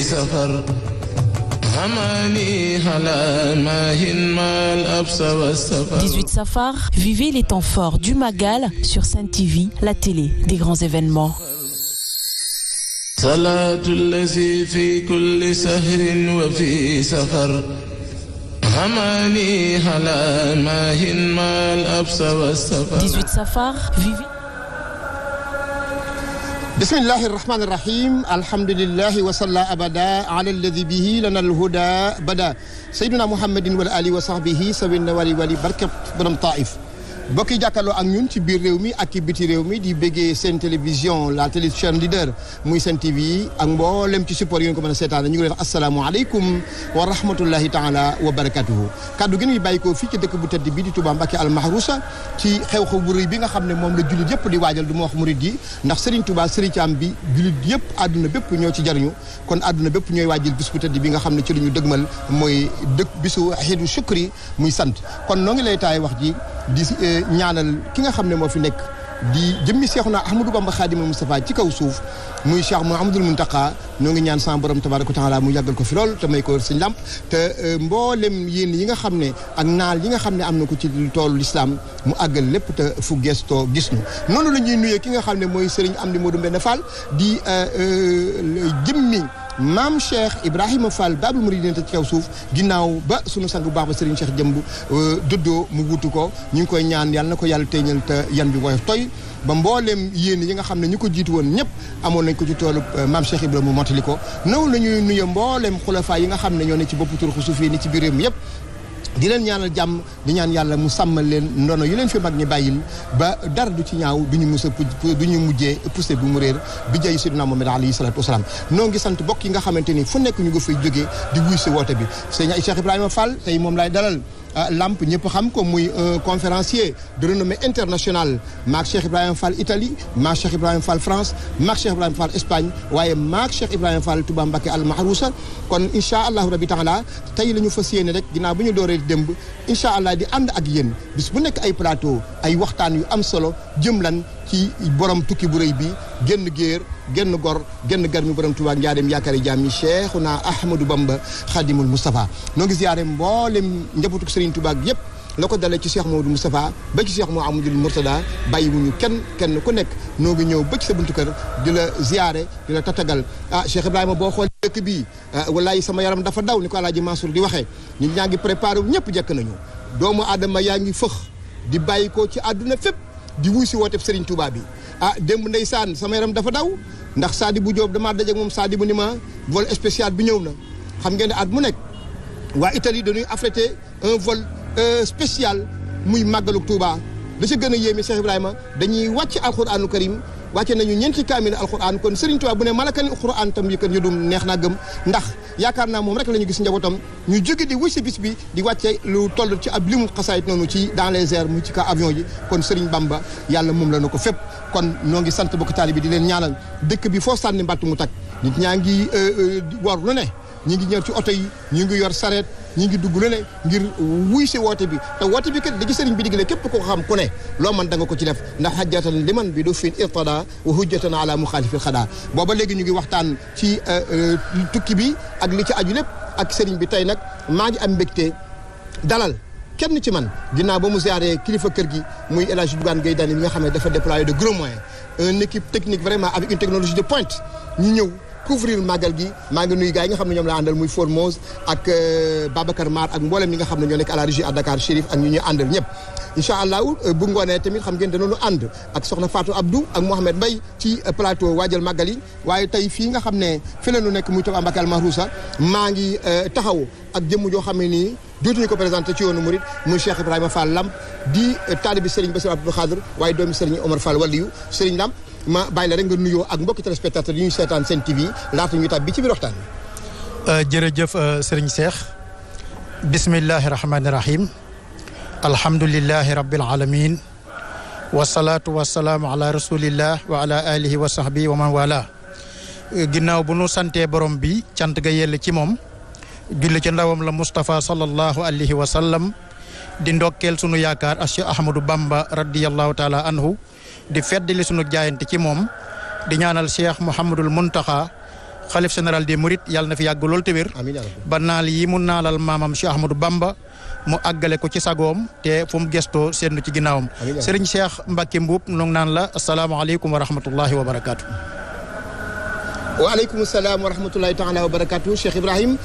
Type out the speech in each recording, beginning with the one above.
سفر هماني هلا ماهن ما الأبس والسفر 18 Safar, vivez les temps forts du Magal sur Sen TV, la télé des grands événements. صلاة الذي في كل سهر وفي سفر هماني هلا ماهن ما الأبس والسفر 18 Safar, vivez bismillahi irrahmani irrahim alhamdulillahi wa salla abada ala alladi bihi lana alhuda bada sayyidina muhammadin wal ali wa sahbihi sawinna wali barkat borom taif bokki jàkkaarloo ak ñun ci biir réew mi ak ci biti réew mi di béggee seen télévision la télévision leader muy Sen TV ak mboolem ci support yi ngeen ko mën a seetaan ñu ngi leen asalaamaaleykum wa rahmatullahi taala wa barakatuhu kaddu gi ñuy bàyyi ko fii ci dëkk bu tedd bi di Touba Mbacké al Mahrousa ci xew-xew bu rëy bi nga xam ne moom la jullit yëpp di waajal du ma wax murid yi ndax Serigne Touba Serigne Thiam bi jullit yëpp àdduna bépp ñoo ci jariñu kon àdduna bépp ñooy waajal bis bu tedd bi nga xam ne ci lu ñu dëgmal mooy bisu xiidu shukri muy sant kon noo ngi lay taay wax ji di ñaanal ki nga xam ne moo fi nekk di jëmmi Seexuna Ahmadou Bamba Xaadimul Mustafa ci kaw suuf muy Cheikh Mouhamadoul Mountakha ñoo ngi ñaan sa borom tabaaraka wa taala mu yàggal ko fi lool te may ko sëñ làmp te mboolem yéen yi nga xam ne ak naal yi nga xam ne am na ko ci toolu lislaam mu àggal lépp te fu gestoo gis ñu noonu la ñuy nuyee ki nga xam ne mooy Serigne Amdi Modou Mbène Fall di jëmmi maam Cheikh Ibrahima Fall Babul Mouridina ci kaw suuf ginnaaw ba sunu sang bu baax ba Serigne Cheikh Jëmb dëddoo mu wutu ko ñu ngi koy ñaan yàlla na ko yàlla teeñal te yan bi woyof toy ba mbooleem yéen yi nga xam ne ñu ko jiitu woon ñëpp amoon nañ ko ci toolu maam Cheikh Ibrahima mu mottali ko noonu la ñuy nuyu mbooleem xulafaa yi nga xam ne ñoo ne ci boppu turxu suuf yi ni ci biir réew mi yëpp di leen ñaanal jàmm di ñaan yàlla mu sàmmal leen ndono yu leen fi mag ñi bàyyil ba dara du ci ñaaw du ñu mus a du ñu mujjee poussé bu mu réer bi jay Seydina Muhammad alayhi salaatu wasalaam noo ngi sant bokk yi nga xamante ni fu nekk ñu nga fay jógee di wuy si woote bi sëñ Cheikh Ibrahima Fall tey moom laay dalal Lamp ñëpp xam ko muy un conférencier de renommée internationale maak Cheikh Ibrahima Fall Italie maak Cheikh Ibrahima Fall France maak Cheikh Ibrahima Fall Espagne waaye maak Cheikh Ibrahima Fall Touba Mbacké al Mahrousa kon incha allahu rabi taala tey la ñu fas yéene rek ginnaaw bu ñu dooree démb incha allah di ànd ak yéen bis bu nekk ay plateau ay waxtaan yu am solo jëm lan ci borom tukki bu rëy bi génn géer génn gor génn gar mi borom Touba njaareem yaakaari jaam yi Cheikhuna Ahmadou Bamba Khadimul Moustapha noo ngi ziyaare mboolem njabootu Serigne Touba yëpp la ko dalee ci Cheikh Mamadou Moustapha ba ci Cheikh Mouhamadoul Mourtada bàyyi wuñu kenn ku nekk noo ngi ñëw ba ci sa buntu kër di la ziyaare di la tatagal Cheikh Ibrahima boo xool dëkk bii wallaay sama yaram dafa daw ni ko Alaaji Mansour di waxee ñun ñaa ngi préparé wu ñëpp jekk nañu doomu aadama yaa ngi fëx di bàyyi ko ci àdduna fépp di wuy si wooteeb Serigne Touba bi démb ndeysaan sama yaram dafa daw ndax Sadibou Diop damaa daje ak moom Sadibou ni ma vol spécial bi ñëw na xam ngeen ne at mu nekk waa Italie dañuy affrété un vol spécial muy màggalu Touba da ca gën a yéeme Cheikh Ibrahima dañuy wàcc alxuraanu karim wàcce nañu ñeenti kaamil alxuraan kon Serigne Touba bu ne malakani alxuraan tam yëkkat yudum neex naa gëm ndax yaakaar naa moom rek la ñu gis njabootam ñu jóge di wuy si bis bi di wàcce lu toll ci ab limu xasaayit noonu ci dans les airs mu ci ka avion ji kon Serigne Bamba yàlla moom la na ko fépp kon ñoo ngi sant bokk taali bi di leen ñaanal dëkk bi foo sànni mbatt mu tag nit ñaa ngi war lu ne ñi ngi ñëw ci oto yi ñu ngi yor sareet ñi ngi dugg lu ne ngir wuy si woote bi te woote bi kat da ci sëriñ bi digle képp ko xam ku ne loo man da nga ko ci def ndax hajjatan liman bi du fin irtada wa hujjatan ala muxaalifil xadaa booba léegi ñu ngi waxtaan ci tukki bi ak li ci aju lépp ak sëriñ bi tey nag maa ngi am mbégte dalal kenn ci man ginnaaw ba mu ziaree kilifa kër gi muy El Hadj Bougane Gueye Dany mi nga xam ne dafa déployer de gros moyens une équipe technique vraiment avec une technologie de pointe ñu ñëw couvrir màggal gi maa ngi nuyu gars yi nga xam ne ñoom la àndal muy Formose ak Babacar Mar ak mboolem ñi nga xam ne ñoo nekk à la régie à Dakar Chérif ak ñu ñuy àndal ñëpp incha allah bu ngoonee tamit xam ngeen danoonu ànd ak soxna Fatou Abdou ak Mohamed Mbaye ci plateau waajal màggal yi waaye tey fii nga xam ne fi la ñu nekk muy Touba Mbacké al Mahrousa maa ngi taxaw ak jëmm joo xam ne nii dootuñu ko présenté ci yoonu Mouride muy Cheikh Ibrahima Fall Lamp di taalibi Serigne Bassirou Abdou Khadr waaye doomi Serigne Omar Fall Waliyu Serigne Lamp ma bàyyi la rek nga nuyoo ak mbokki téléspectateurs yi ñuy seetaan Sen TV laata ñu tàbbi ci biir waxtaan bi. jërëjëf Serigne Cheikh bismillahi rahmaani rahim alhamdulillahi rabbil alamin wasalaatu wasalaamu ala rasulillah wa ala alihi wa sahbihi wa man wala ginnaaw bu nu santee borom bi cant ga yell ci moom julli ci ndawam la Moustapha sallallahu alayhi wa sallam di ndokkeel sunu yaakaar ak Cheikh Ahmadou Bamba radiyallahu taala anhu di feddali sunu jaayante ci moom di ñaanal Cheikh Mouhamadul Mountakha xalif général des Mourides yàlla na fi yàgg lool te wér ba naal yi mu naalal maamam Cheikh Ahmadou Bamba mu àggale ko ci sagoom te fu mu gestoo seetlu ci ginnaawam Serigne Cheikh Mbacke Mboup nu ngi naan la asalaamaaleykum wa rahmatullahi wa barakaatu. waaleykum salaam wa rahmatulahi taala wa barakatu Cheikh Ibrahim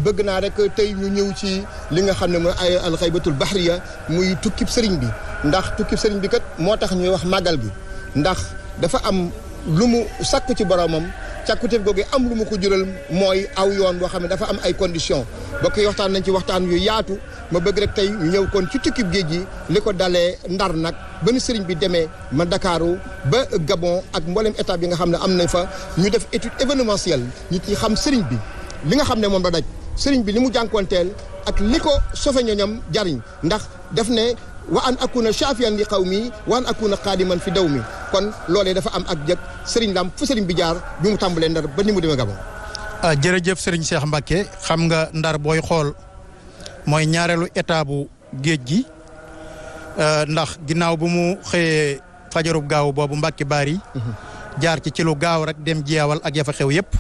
bëgg naa rek tey ñu ñëw ci li nga xam ne mooy ay alxaybatul bahriya muy tukkib sëriñ bi ndax tukkib sëriñ bi kat moo tax ñuy wax màggal gi ndax dafa am lu mu sàkk ci boromam càkkutéef googu am lu mu ko jural mooy aw yoon boo xam ne dafa am ay conditions bokk yi waxtaan nañ ci waxtaan yu yaatu ma bëgg rek tey ñu ñëw kon ci tukkib géej gi li ko dalee Ndar nag ba ni sëriñ bi demee ma Dakaaru ba Gabon ak mboolem étape yi nga xam ne am nañ fa ñu def étude événementielle nit ñi xam sëriñ bi li nga xam ne moom la daj sëriñ bi li mu jànkoonteel ak li ko sofe ñoñam jariñ ndax def ne wa an akuna shafiyan li qawmi wa an akuna qadiman fi dawmi kon loolee dafa am ak jëkk sëriñ Lam fu sëriñ bi jaar bi mu tàmbalee Ndar ba ni mu demee Gabon. jërëjëf sëriñ Cheikh Mbacke xam nga Ndar booy xool mooy ñaareelu état bu géej gi ndax ginnaaw bu mu xëyee fajarub gaaw boobu Mbacke Bari jaar ci lu gaaw rek dem jeewal ak ya fa xew yëpp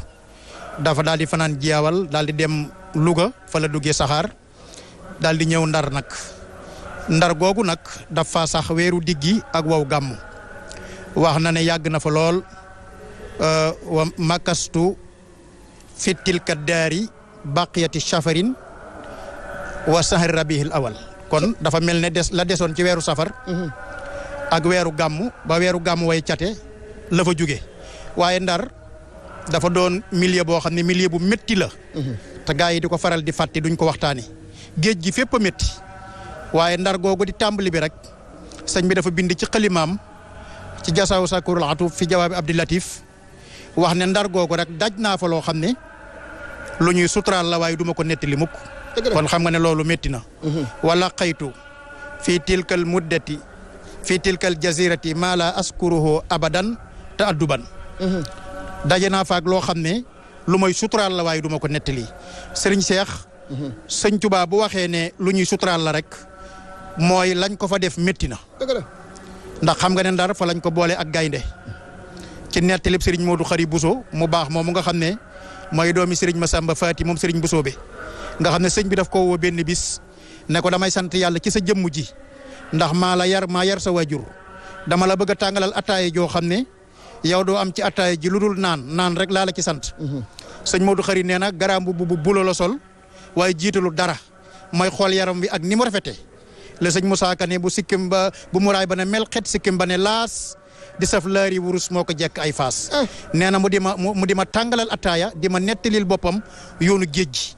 dafa daal di fanaan jeewal daal di dem Louga fa la duggee saxaar daal di ñëw Ndar nag Ndar googu nag dafa sax weeru diggi ak wow gàmm wax na ne yàgg na fa lool wa makastu fi tilka daari baqiyati safarin wa sahri rabihil awal kon dafa mel ne la desoon ci weeru safar ak weeru gàmm ba weeru gàmm way cate la fa jóge waaye Ndar dafa doon milieu boo xam ne milieu bu métti la te gaa yi di ko faral di fàtte duñ ko waxtaane géej gi fépp a métti waaye Ndar googu di tàmbali bi rek sëñ bi dafa bind ci xalimaam ci jasaw sakurul atuf fi jawaabi Abdou Latif wax ne Ndar googu rek daj naa fa loo xam ne lu ñuy suturaal la waaye duma ko nettali mukk kon xam nga ne loolu métti na wala xaytu fii tilkal muddati fii tilkal jazirati maa la askuruhu abadan te adduban daje naa faak loo xam ne lu may suturaal la waaye duma ko nettali sëriñ Cheikh sëñ Tuubaa bu waxee ne lu ñuy suturaal la rek mooy lañ ko fa def métti na ndax xam nga ne Ndar fa lañ ko boole ak gaynde ci nettalib sëriñ Modou Khari Bousso mu baax moomu nga xam ne mooy doomi sëriñ Massamba Faati moom sëriñ Bousso be nga xam ne sëñ bi daf ko woo benn bis ne ko damay sant yàlla ci sa jëmm ji ndax maa yar sa waajur dama la bëgg a tàngalal ataaya joo xam ne yow doo am ci ataaya ji lu dul naan rek laa la ci sant sëñ Modou Khari nee na garaam bu bulo la sol waaye jiitalu dara mooy xool yaram wi ak ni mu rafetee la sëñ Moussa Ka ne bu sikkim ba bu muraay ba ne mel xet sikkim ba ne laas di saf laari wurus moo ko jekk ay faas nee na mu di ma tàngalal ataaya di ma nettalil boppam yoonu géej gi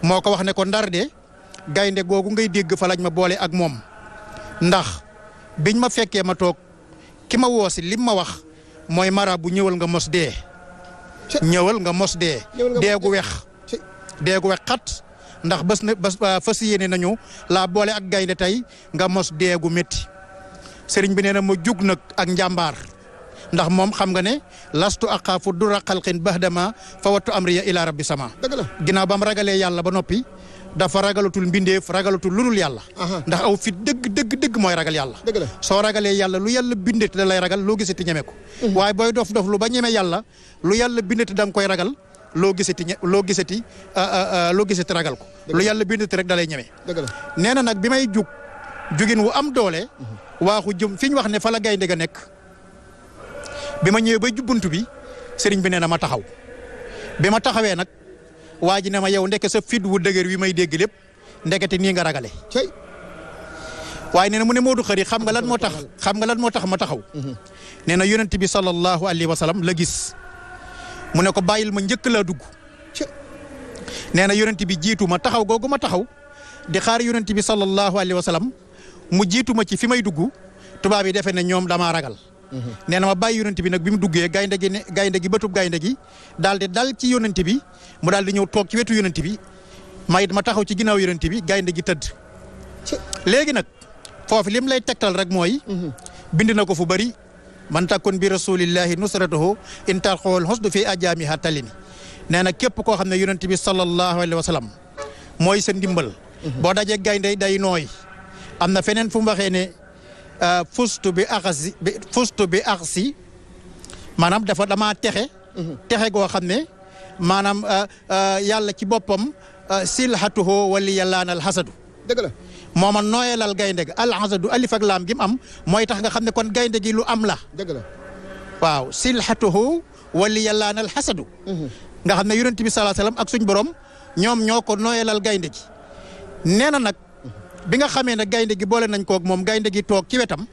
moo ko wax ne ko Ndar de gaynde googu ngay dégg fa lañ ma boole ak moom ndax biñ ma fekkee ma toog ki ma woosi lim ma wax mooy mara bu ñëwal nga mos dee deegu wex xat ndax bés fas yéene nañu laa boole ak gaynde tey nga mos deegu métti sëriñ bi nee na ma jug nag ak njàmbaar ndax moom xam nga ne lastu aqaafu dura xalqin bahdama fa wattu amriya ila rabbi sama ginnaaw ba mu ragalee yàlla ba noppi dafa ragalatul mbindeef ragalatul lu dul yàlla ndax aw fit dëgg mooy ragal yàlla soo ragalee yàlla lu yàlla bindati da lay ragal loo gisati ñeme ko waaye booy dof lu ba ñeme yàlla lu yàlla bindati da nga koy ragal loo gisati ragal ko lu yàlla bindati rek da lay ñeme nee na nag bi may jugin wu am doole waaxu jëm fi ñu wax ne fa la gaynde ga nekk bi ma ñëwee ba jubbuntu bi sëriñ bi nee na ma taxaw bi ma taxawee nag waa ji ne ma yow ndeke sa fit wu dëgër wi may dégg lépp ndekete nii nga ragale waaye nee na mu ne Modou Khari xam nga lan moo tax ma taxaw nee na yonent bi sallallahu alayhi wa sallam la gis mu ne ko bàyyil ma njëkk laa dugg nee na yonent bi jiitu ma taxaw googu ma taxaw di xaar yonent bi sallallahu alayhi wa sallam mu jiitu ma ci fi may dugg tubaab yi defe ne ñoom damaa ragal nee na ma bàyyi yonent bi nag bi mu duggee gaynde gi bëtub gaynde gi daal di dal ci yonent bi mu daal di ñëw toog ci wetu yonent bi ma taxaw ci ginnaaw yonent bi gaynde gi tëdd léegi nag foofu lim lay tegtal rek mooy bind na ko fu bari man takun bi rasulillahi nusratuhu in tarxool xusdu fi ajaamiha talini nee na képp koo xam ne yonent bi sallallahu alayhi wa sallam mooy sa ndimbal boo dajee gaynde day nooy am na feneen fu mu waxee ne fustu bi axsi maanaam damaa texe goo xam ne maanaam yàlla ci boppam silhatuhu wali yàllaanal xasadu dëgg la mooma nooyalal gaynde ga al xasadu alif ak laam gi mu am mooy tax nga xam ne kon gaynde gi lu am la dëgg la waaw silhatuhu wali yàllaanal xasadu nga xam ne yonent bi sallallahu alayhi wasallam ak suñ borom ñoom ñoo ko nooyalal gaynde gi nee na nag bi nga xamee ne gaynde gi boole nañ koog moom gaynde gi toog ci wetam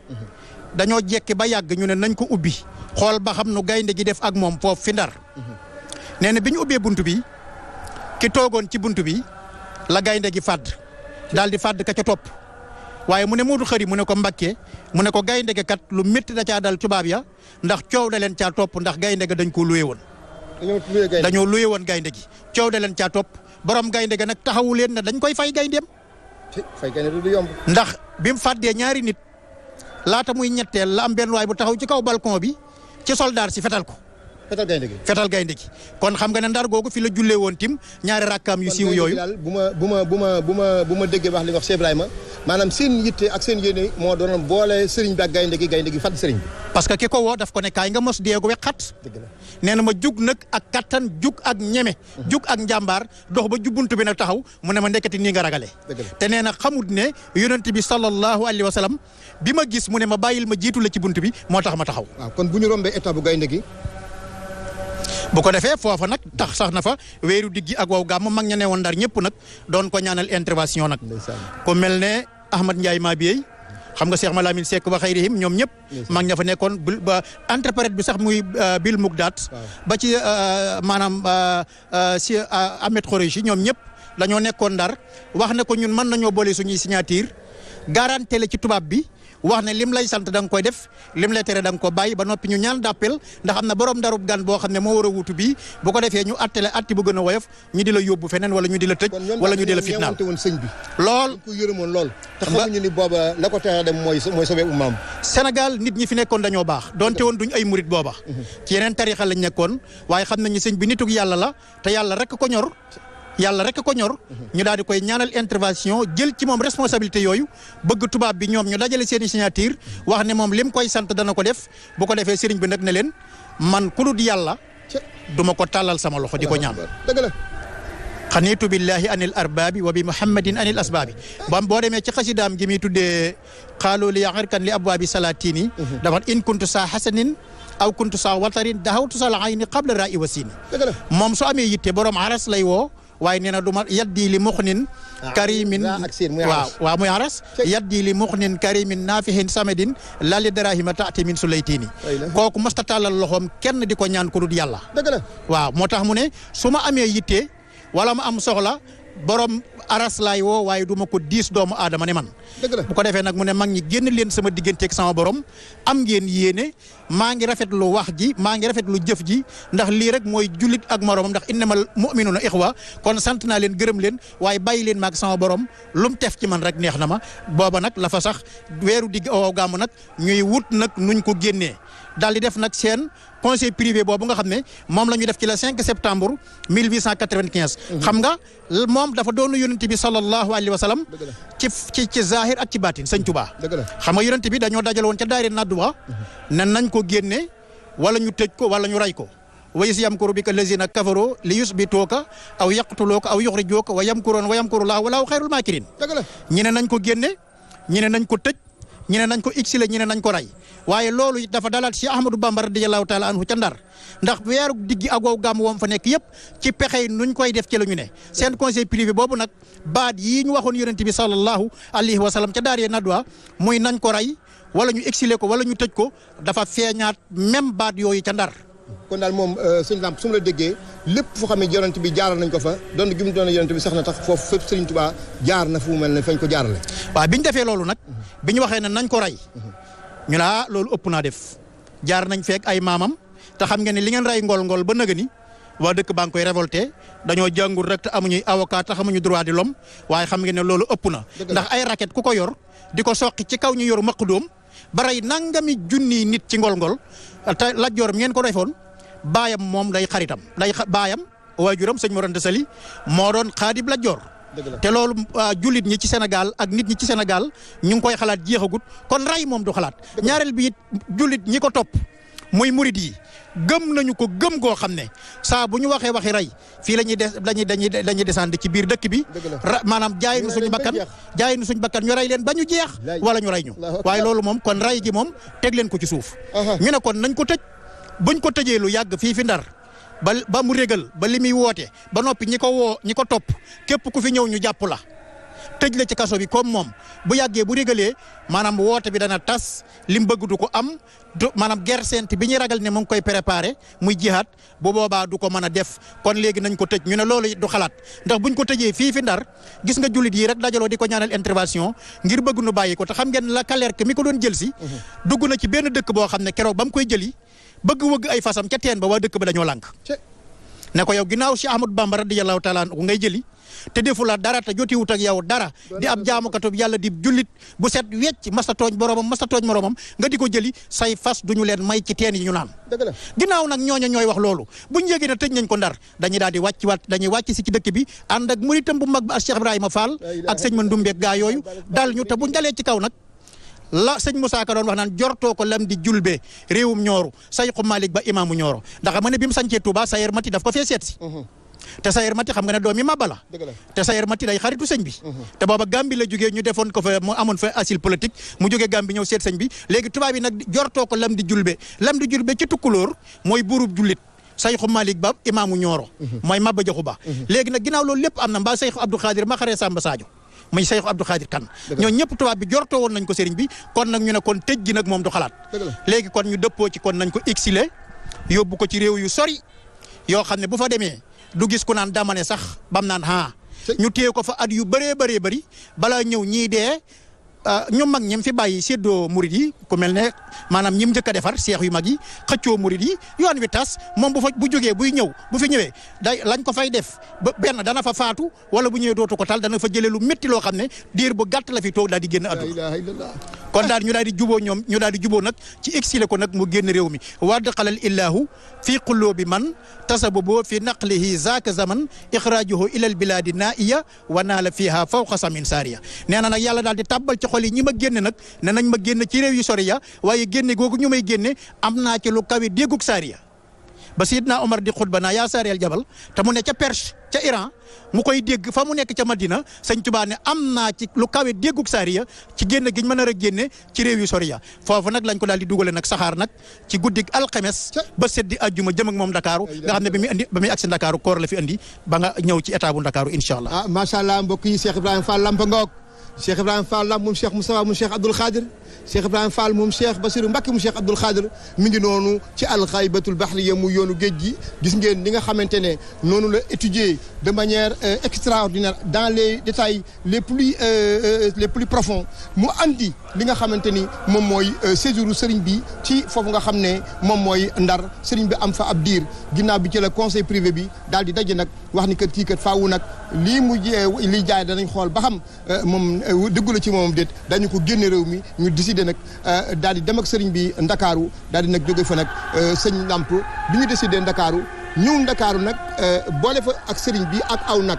dañoo jekki ba yàgg ñu ne nañ ko ubbi xool ba xam nu gaynde gi def ak moom foofu fi Ndar nee na bi ñu ubbee bunt bi ki toogoon ci bunt bi la gaynde gi fàdd daal di fàdd ka ca topp waaye mu ne Moodu Xari mu ne ko Mbakke mu ne ko gaynde gi kat lu métti da caa dal tubaab ya ndax coow da leen caa topp ndax gaynde ga dañ koo luye woon dañoo luye woon gaynde gi coow da leen caa topp borom gaynde ga nag taxawu leen ne dañ koy fay gayndeem fay gaynde du yomb ndax bi mu fàddee ñaari nit laata muy ñetteel la am benn waay bu taxaw ci kaw balcon bi ci soldaar si fetal ko fetal gaynde gi kon xam nga ne Ndar googu fi la jullee woon tim ñaari rakkaam yu siiw yooyu bu ma déggee wax li wax Cheikh Ibrahima maanaam seen yitte ak seen yéene moo doon boole sëriñ bi ak gaynde gi fàdd sëriñ bi parce que ki ko woo daf ko ne kaay nga mos deegu wexat nee na ma jug nag ak kattan jug ak ñeme jug ak njàmbaar dox ba jubbuntu bi nag taxaw mu ne ma ndekkati nii nga ragale te nee na xamut ne yonent bi sallallahu alayhi wa sallam bi ma gis mu ne ma bàyyil ma jiitu la ci bunt bi moo tax ma taxaw waaw kon bu ñu rombee état bu gaynde gi bu ko defee foofa nag tax sax na fa weeru diggi ak wow gàmm mag ña ne woon Ndar ñëpp nag doon ko ñaanal intervention nag ku mel ne Ahmad Ndiaye Mabiyey xam nga Cheikh Malamine Seck ba xayrihim ñoom ñëpp mag ña fa nekkoon ba interprète bi sax muy Bil Mugdaat ba ci maanaam si Ahmed Khoureychi ñoom ñëpp dañoo nekkoon Ndar wax ne ko ñun mën nañoo boole suñuy signature garanté la ci tubaab bi wax ne lim lay sant da nga koy def lim lay tere da nga ko bàyyi ba noppi ñu ñaan d'appel ndax am na borom ndarub gan boo xam ne moo war a wuutu bii bu ko defee ñu attale atti bu gën a woyof ñu di la yóbbu feneen wala ñu di la tëj wala ñu di la fitnaal woon sëñ bi lool ko yërëmoon lool te xamuñu ni booba la ko tere dem mooy sauver ummaam Sénégal nit ñi fi nekkoon dañoo baax donte woon duñ ay murit booba ci yeneen tarixa lañ nekkoon waaye xam nañu sëñ bi nitug yàlla la te yàlla rek ko ñor ñu daal di koy ñaanal intervention jël ci moom responsabilité yooyu bëgg tubaab bi ñoom ñu dajale seen i signature wax ne moom lim koy sant dana ko def bu ko defee sëriñ bi nag ne leen man ku dul yàlla duma ko tàllal sama loxo di ko ñaan dëgg la xaniitu billahi anil arbaabi wa bi muhammadin anil asbaabi boo demee ci xasidaam gi muy tuddee xaalu li yaxirkan li abwaabi salaatini dafa in kuntu saa xasanin aw kuntu saa watarin dahawtu sa la ayni qabla ra'i wasini moom su amee yitte borom aras lay woo waaye nee na du ma yaddi li muxnin karimin waaw muy aras yaddi li muxnin karimin naafihin samedin lali darahima taati min sulaytini kooku mosta tàllal loxoom kenn di ko ñaan ko dul yàlla waaw moo tax mu ne su ma amee yitte wala ma am soxla borom aras laay woo waaye du ma ko diis doomu aadama ne man bu ko defee nag mu ne mag ñi génn leen sama digganteeg sama borom am ngeen yéene maa ngi rafetlu wax ji maa ngi rafetlu jëf ji ndax lii rek mooy jullit ak moromam ndax innamal mu'minuna ixwa kon sant naa leen gërëm leen waaye bàyyi leen maag sama borom lu mu tef ci man rek neex na ma booba nag la fa sax weeru digg oo gàmmu nag ñuy wut nag nuñ ko génnee daal di def nag seen conseil privé boobu nga xam ne moom la ñu def ci le 5 septembre 1895. xam nga moom dafa doonu yonent bi sallallahu alayhi wa sallam ci zahir ak ci baatin sëñ Tuubaa xam nga yonent bi dañoo dajal woon ca daayira Nadwa ne nañ ko génne wala ñu tëj ko wala ñu ray ko wa iz yamkuru bika allazina kafaru li yusbituuka aw yaqtuluuka aw yuxrijuuka wa yamkuruuna wa yamkurullaahu wallaahu xayrul maakiriin ñi ne nañ ko génne ñi ne nañ ko tëj ñi ne nañ ko exilé ñi ne nañ ko ray waaye loolu it dafa dalaat ci Ahmadou Bamba radiyallahu taala anhu ca Ndar ndax weeru diggi ak wow gàmm woom fa nekk yëpp ci pexe nuñ koy def ci la ñu ne seen conseil privé boobu nag baat yii ñu waxoon yonent bi sallallahu alayhi wa sallam ca daare Nadwa muy nañ ko ray wala ñu exilé ko wala ñu tëj ko dafa feeñaat même baat yooyu ca Ndar. kon daal moom sëñ Lamp su ma la déggee lépp foo xam ne yonent bi jaaral nañ ko fa doon gi mu doon yonent bi sax na tax foofu fépp Sëriñ Tuubaa jaar na fu mu mel ne fañ ko jaarale. waaw bi ñu defee loolu nag bi ñu waxee ne nañ ko ray ñu la loolu ëpp naa def jaar nañ fekk ay maamam te xam ngeen ne li ngeen ray ngol ba nëga ni waa dëkk baa ngi koy révolté dañoo jàngul rek te amuñuy avocat te xamuñu droit de l'homme waaye xam ngeen ne loolu ëpp na ndax ay raquette ku ko yor di ko soqi ci kaw ñu yor maqdoom ba rey nangami junni nit ci ngol-ngol te Lat Joor ngeen ko defoon baayam moom day xaritam baayam waajuram sëñ Mor Anta Sali moo doon xaadib Lat Joor te loolu jullit ñi ci Sénégal ak nit ñi ci Sénégal ñu ngi koy xalaat jeexagut kon rey moom du xalaat ñaareel bi it jullit ñi ko topp muy murid yi gëm nañu ko gëm goo xam ne saa bu ñu waxee waxi rey fii la ñuy des dañuy descendre ci biir dëkk bi maanaam jaay nu suñu bakkan ñu rey leen ba ñu jeex wala ñu rey ñu waaye loolu moom kon rey gi moom teg leen ko ci suuf ñu ne kon nañ ko tëj buñ ko tëjee lu yàgg fii fi Ndar ba mu régal ba li muy woote ba noppi ñi ko topp képp ku fi ñëw ñu jàpp la tëj la ci kaso bi comme moom bu yàggee bu régalee maanaam woote bi dana tas li mu bëgg du ko am maanaam guerre sainte bi ñuy ragal ne mu ngi koy préparé muy jihaad bu boobaa du ko mën a def kon léegi nañ ko tëj ñu ne loolu du xalaat ndax buñ ko tëjee fii fi Ndar gis nga jullit yi rek dajaloo di ko ñaanal intervention ngir bëgg nu bàyyi ko te xam ngeen la Kalerk mi ko doon jël si dugg na ci benn dëkk boo xam ne keroog ba mu koy jëli bëgg wëgg ay fasam ca teen ba waa dëkk ba dañoo lànk ne ko yow ginnaaw Cheikh Ahmadou Bamba radiyallahu taala anhu ngay jëli te defu la dara te jotiwut ak yow dara di ab jaamukatu yàlla di jullit bu set wecc masta tooñ boromam masta tooñ moromam nga di ko jëli say fas duñu leen may ci teen yi ñu naan ginnaaw nag ñooñu ñooy wax loolu buñ yégee ne tëj nañ ko Ndar dañuy daal di dañuy wàcc si ci dëkk bi ànd ak muritam bu mag ba ak Cheikh Ibrahima Fall ak sëñ Mandoumbe gaa yooyu dal ñu te buñ dalee ci kaw nag la sëñ Moussa Ka doon wax naan jortoo ko lam di julbe réewum ñooru Sayxu Malik ba imaamu ñooro ndax xam nga ne bi mu sancee Touba Sayer Mati daf ko fee seet si te Sayer Mati xam nga ne doomi Maba la te Sayer Mati day xaritu sëñ bi te booba Gambie la jógee ñu defoon ko fa mu amoon fa asile politique mu jógee Gambie ñëw seet sëñ bi léegi tubaab yi nag jortoo ko lam di julbe ci tukkulóor mooy buurub jullit Sayxu Malik ba imaamu ñooro mooy Maba Jaxu Ba léegi nag ginnaaw loolu lépp am na mbaa Sayxu Abdou Khadir ma xaree Samba Sadio muy Sayxu Abdou Khadir Kan ñoo ñëpp tubaab bi jortoo woon nañ ko sëriñ bi kon nag ñu ne kon tëj gi nag moom du xalaat léegi kon ñu dëppoo ci kon nañ ko exilé yóbbu ko ci réew yu sori yoo xam ne bu fa demee du gis ku naan dama ne sax bam naan ñu téye ko fa at yu bëree bëri balaa ñëw ñii dee ñu mag ñim fi bàyyi séddoo murid yi ku mel ne maanaam ñim njëkk a defar seex yu mag yi xëccoo murid yi yoon wi tas moom bu jógee bu fi ñëwee lañ ko fay def ba benn dana fa faatu wala bu ñëwee dootu ko tal dana fa jëlee lu métti loo xam ne diir bu gàtt la fi toog daal di génn àdduna kon daal ñu daal di juboo nag ci exilé ko nag mu génn réew mi wadd xalal illahu fii qulubi man tasababo fi naqlihi zaaka zaman ixrajuhu ilal biladi naiya wa naala fiha fawqa samin saariya nee na nag yàlla daal di tàbbal ci xol yi ñi ma génne nag ne nañ ma génne ci réew yu sori ya waaye génne googu ñu may génne am naa ci lu kawe déggug saariya ba Sidna Omar di xutba naa yaa saariyal jabal te mu ne ca Perse ca Iran mu koy dégg fa mu nekk ca Madina sëñ Tuubaa ne am naa ci lu kawe déggug saariya ci génne giñ mën a génne ci réew yu sori ya foofu nag lañ ko daal di dugale nag saxaar nag ci guddig alxames ba seddi ajjuma jëm ak moom Ndakaaru nga xam ne ba muy agsi Ndakaaru koor la fi andi ba nga ñëw ci état bu Ndakaaru incha allah. ah macha allah mbokk yi Cheikh Ibrahima Fall Lamp ngoog Cheikh Ibrahima Fall Lamp moom Cheikh Moustapha moom Cheikh Abdoul Khadir Cheikh Ibrahima Fall moom Cheikh Bassirou Mbacké mu Cheikh Abdoul Khadir mi ngi noonu ci alxaybatul bahriya mu yoonu géej gi gis ngeen li nga xamante ne noonu la étudier de manière extraordinaire dans les détails les plus profonds mu andi li nga xamante ni moom mooy séjour sëriñ bi ci foofu nga xam ne moom mooy Ndar sëriñ bi am fa ab diir ginnaaw bi ci la conseil privé bi daal di daje nag wax ni kat kii kat faawu nag lii jaay danañ xool ba xam moom dëggu la ci moom déet dañu ko génne réew mi ñu décidé nag daal di dem ak sëriñ bi Ndakaaru daal di nag jóge fa nag sëñ Lamp bi ñu décidé Ndakaaru ñëw Ndakaaru nag boole fa ak sëriñ bi ak aw nag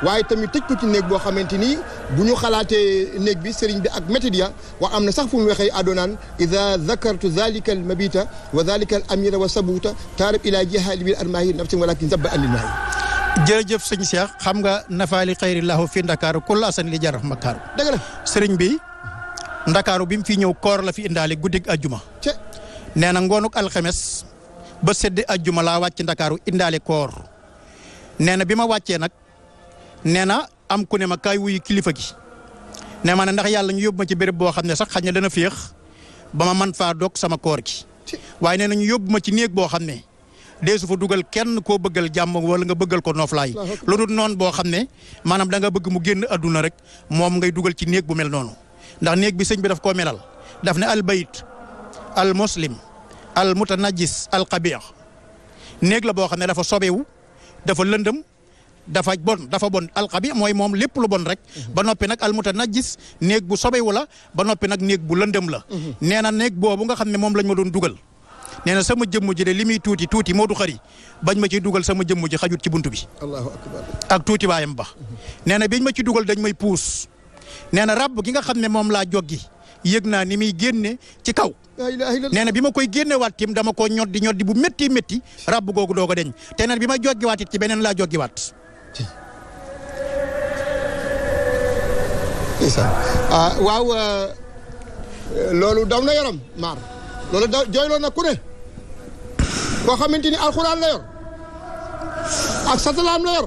waaye tamit tëj ko ci néeg boo xamante ni bu ñu xalaatee néeg bi sëriñ bi ak méthode ya wax am na sax fu mu waxee adonaan ida zakartu zalika al mabita wa zalika al amira wa sabuta taarib ila jihali bil armahi nafsi walakin zabba anil maahi. jërëjëf sëñ Cheikh xam nga nafaali xayrillahu fi Ndakaaru kulla asan li jaraf makaaru dëgg la sëriñ bi Ndakaaru bi mu fi ñëw koor la fi indaale guddig ajjuma nee na ngoonuk alxames ba seddi ajjuma laa wàcc Ndakaaru indaale koor nee na bi ma wàccee nag nee na am ku ne ma kaay wuyu kilifa gi ne ma ne ndax yàlla ñu yóbbu ma ci béréb boo xam ne sax xañ na dana féex ba ma man faa dog sama koor gi waaye nee na ñu yóbbu ma ci néeg boo xam ne deesu fa dugal kenn koo bëggal jàmm wala nga bëggal ko nooflaay lu dul noonu boo xam ne maanaam da nga bëgg mu génn adduna rek moom ngay dugal ci néeg bu mel noonu ndax néeg bi sëñ bi daf koo melal daf ne al bayt al muslim al mutanajis al qabih néeg la boo xam ne dafa sobewu dafa lëndëm dafa bon alxabi mooy moom lépp lu bon rek ba noppi nag almutanajjis néeg bu sobewu la ba noppi nag néeg bu lëndëm la nee na néeg boobu nga xam ne moom lañ ma doon dugal nee na sama jëmm ji de li muy tuuti moo du xëri bañ ma ciy dugal sama jëmm ji xajut ci buntu bi allahu akbar ak tuuti waayam ba nee na biñ ma ci dugal dañ may puus nee na ràbb gi nga xam ne moom laa joggi yëg naa ni muy génne ci kaw nee na bi ma koy génnewaat tim dama ko ñoddi bu métti ràbb googu doog a deñ te nag bi ma joggiwaat it ci beneen laa joggiwaat waaw loolu daw na yaram maar loolu jooyloo na ku ne koo xamante ni alxuraan la yor ak satalaam la yor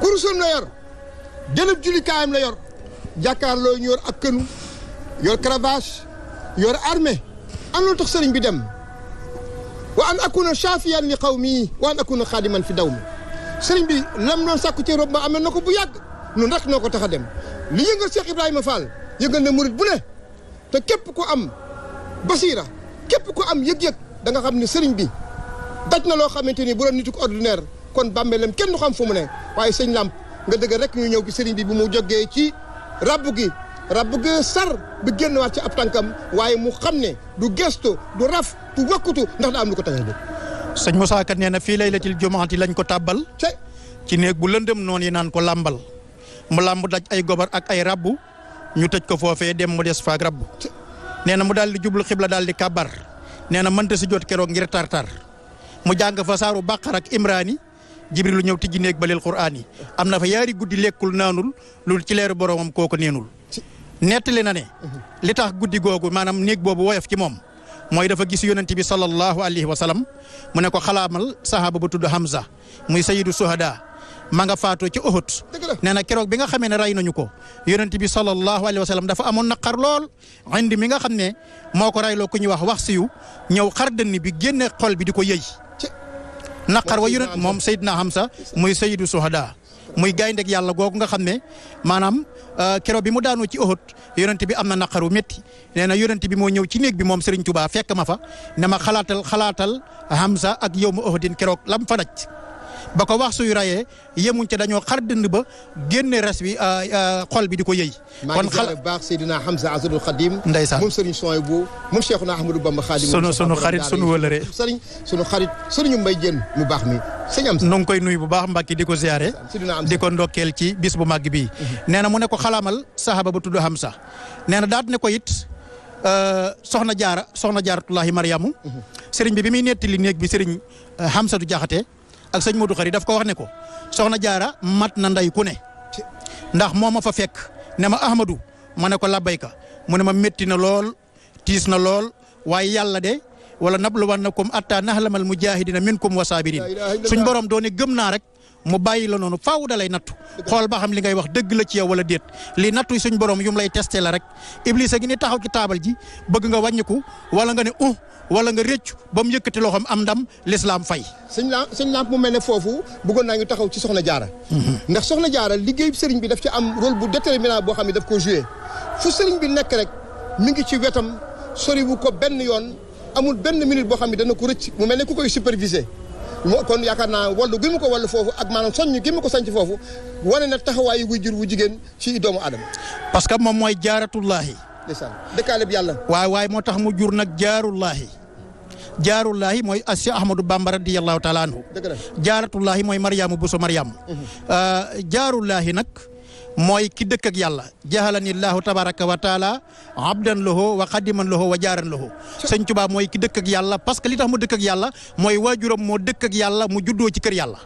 kurusam la yor jëlëb julikaayam la yor jàkkaarloo ñu yor ak kënu yor cravache yor armée am lu tax sëriñ bi dem wa an akuna shafiyan li qawmi wa an akuna xaadiman fi daw mi sëriñ bi lam doon sàkku ci rob ma amee na ko bu yàgg nun rek noo ko tax a dem li yëngal Cheikh Ibrahima Fall yëngal na murit bu ne te képp ku am basiira képp ku am yëg-yëg da nga xam ne sëriñ bi daj na loo xamante ni bu doon nitu ko ordinaire kon bàmmeelam kenn du xam fu mu ne waaye sëñ Lamp nga dëgg rek ñu ñëw ci sëriñ bi bu mu jógee ci rabb gi sar bi génn waat ci ab tànkam waaye mu xam ne du gestu du raf du wakkutu ndax daa am lu ko tax a jóg. sëñ Moussa Ka nee na fii laylatil jumaati lañ ko tàbbal ci néeg bu lëndëm noonu yi naan ko làmbal mu làmb daj ay gobar ak ay rabbu ñu tëj ko foofee dem mu des faak rabbu nee na mu daal di jublu xibla daal di kàbbar nee na mënta si jot keroog ngir tartar mu jàng fa saaru Baqara ak Imraani Jibril lu ñëw tijji néeg ba leel Qur'aan yi am na fa yaari guddi lekkul naanul loolu ci leeru boromam kooku neenul nettali na ne li tax guddi googu maanaam néeg boobu woyof ci moom mooy dafa gis yonent bi sallallahu alayhi wa sallam mu ne ko xalaamal sahaaba bu tudd Hamza muy sayyidu suhada ma nga faatoo ci Uhud nee na keroog bi nga xamee ne rey nañu ko yonent bi sallallahu alayhi wa sallam dafa amoon naqar lool indi mi nga xam ne moo ko reyloo ku ñuy wax siyu ñëw xar dënn bi génne xol bi di ko yëy naqar wa yonent moom Seydina Hamza muy sayyidu suhada muy gayndeg yàlla googu nga xam ne maanaam keroog bi mu daanoo ci Uhud yonent bi am na naqar wu métti nee na yonent bi moo ñëw ci néeg bi moom Serigne Touba fekk ma fa ne ma xalaatal Hamza ak yow mu Uhudin keroog lam fa daj ba ko wax suy rayee yemuñ ca dañoo xar dënd ba génne res bi xol bi di ko yëy. kon xal baax Seydina Hamza Azadul Khadim ndeysaan moom Serigne Souhaïbou moom Cheikhouna Ahmadou Bamba Khadim sunu xarit sunu wëlëre sunu xarit Serigne Mbaye Diène mu baax mi sëñ am nu ngi koy nuyu bu baax Mbacke di ko ziare di ko ndokkeel ci bis bu màgg bii nee na mu ne ko xalaamal sahaba ba tudd Hamza nee na daat ne ko it soxna jaaratullahi Mariamu Serigne bi muy nettali néeg bi Serigne Hamsatu Jaxate ak sëñ Modou Khari daf ko wax ne ko soxna jaara mat na nday ku ne ndax moo ma fa fekk ne ma Ahmadou ma ne ko labbayka mu ne ma métti na lool tiis na lool waaye yàlla de wala nabluwannakum atta nahlamal mujahidina minkum wa sabirin suñ borom doone gëm naa rek mu bàyyi la noonu faaw da lay nattu xool ba xam li ngay wax dëgg la ci yow wala déet li nattu suñ borom yum lay testé la rek Iblis a gi ni taxaw ci taabal ji bëgg nga wàññiku wala nga ne wala nga rëccu ba mu yëkkati loxoom am ndam l'islam fay. sëñ Lamp mu mel ne foofu bëggoon naa ñu taxaw ci soxna jaara ndax soxna jaara liggéey sëriñ bi daf ci am rôle bu déterminant boo xam ne daf ko joué fu sëriñ bi nekk rek mi ngi ci wetam soriwu ko benn yoon amul benn minute boo xam ne dana ko rëcc mu mel ne ku koy superviser kon yaakaar naa wallu gi mu ko wallu foofu ak maanaam soññ gi mu ko sañc foofu wane na taxawaayu wuy jur wu jigéen ci doomu aadama parce que moom mooy jaaratullahi ndeysaan dëkkaale bi yàlla waaye moo tax mu jur nag jaarullahi mooy Cheikh Ahmadou Bamba radiyallahu taala anhu jaaratullahi mooy Mariamu Bousso Mariam jaarullahi nag mooy ki dëkk ak yàlla jahalani llahu tabaraka wa taala abdan lahu wa xadiman lahu wa jaaran lahu sëñ Tuubaa mooy ki dëkk ak yàlla parce que li tax mu dëkk ak yàlla mooy waajuram moo dëkk ak yàlla mu juddoo ci kër yàlla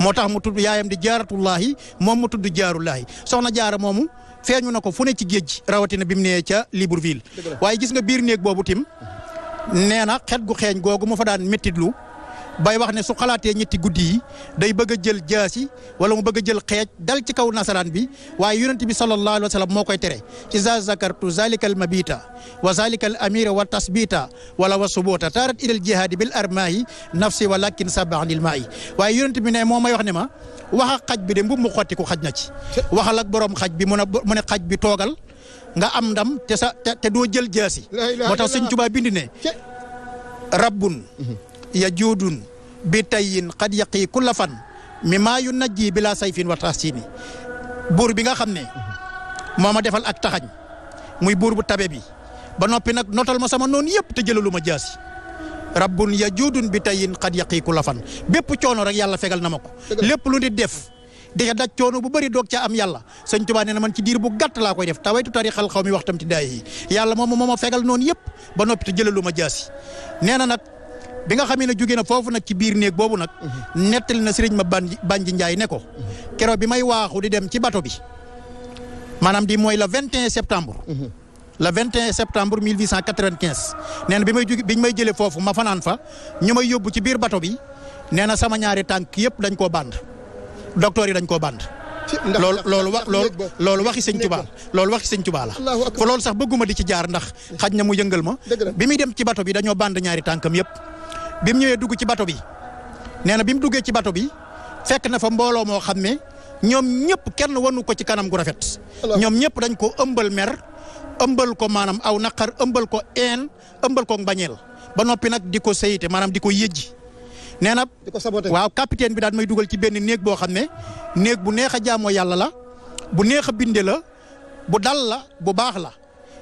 moo tax mu tudd yaayam di jaaratullahi moom mu tudd jaarullahi soxna jaara moomu feeñu na ko fu ne ci géej rawatina bi mu nee ca Libreville waaye gis nga biir néeg boobu tim nee na xet gu xeeñ googu mu fa daan méttitlu bay wax ne su xalaatee ñetti guddi yi day bëgg a jël jaasi wala mu bëgg a jël xeej dal ci kaw nasaraan bi waaye yonent bi sallallahu alayhi wa sallam moo koy tere iza zakartu zalika al mabita wa zalika al amira wa tasbita wala wa subota tarat ilal jihadi bil armahi nafsi walakin sabaanil maayi waaye yonent bi ne moo may wax ne ma wax ak xaj bi de mbub mu xotti ku xaj na ci waxal ak borom xaj bi mu ne xaj bi toogal nga am ndam te doo jël jaasi moo tax sëñ Tuubaa bind ne rabbun yajuudun bi tayyin qad yaqi kulla fan mi maa yu najji bi laa sayfin wa tahsini buur bi nga xam ne moo ma defal ak taxañ muy buur bu tabe bi ba noppi nag notal ma sama noonu yëpp te jëlalu ma jaasi rabbun yajudun bi tayin xad yaqiiku la fan bépp coono rek yàlla fegal na ma ko lépp lu nit def di daj coono bu bëri doog ca am yàlla sëñ Tuubaa nee na man ci diir bu gàtt laa koy def tawaytu tarixal xaw mi waxtam ti daay yi yàlla moom moo ma fegal noonu yëpp ba noppi te jëlalu ma jaasi nee na nag bi nga xamee ne jóge na foofu nag ci biir néeg boobu nag nettali na sëriñ ma Banji Njaay ne ko keroog bi may waaxu di dem ci bato bi maanaam di mooy le 21 septembre le 21 septembre 1895 nee na biñ may jëlee foofu ma fanaan fa ñu may yóbbu ci biir bato bi nee na sama ñaari tànk yëpp dañ koo band docteur yi dañ koo band loolu waxi sëñ Tuubaa loolu waxi sëñ Tuubaa la fa loolu sax bëgguma di ci jaar ndax xaj na mu yëngal ma bi muy dem ci bato bi dañoo band ñaari tànkam yëpp bi mu ñëwee dugg ci bato bi nee na bi mu duggee ci bato bi fekk na fa mbooloo moo xam ne ñoom ñëpp kenn wanu ko ci kanam gu rafet ñoom ñëpp dañ ko ëmbal mer ëmbal ko maanaam aw naqar ëmbal ko ëmbal ko mbañeel ba noppi nag di ko sayite maanaam di ko yëjji nee na waaw capitaine bi daal may dugal ci benn néeg boo xam ne néeg bu neex a jaamoo yàlla la bu neex a binde la bu dal la bu baax la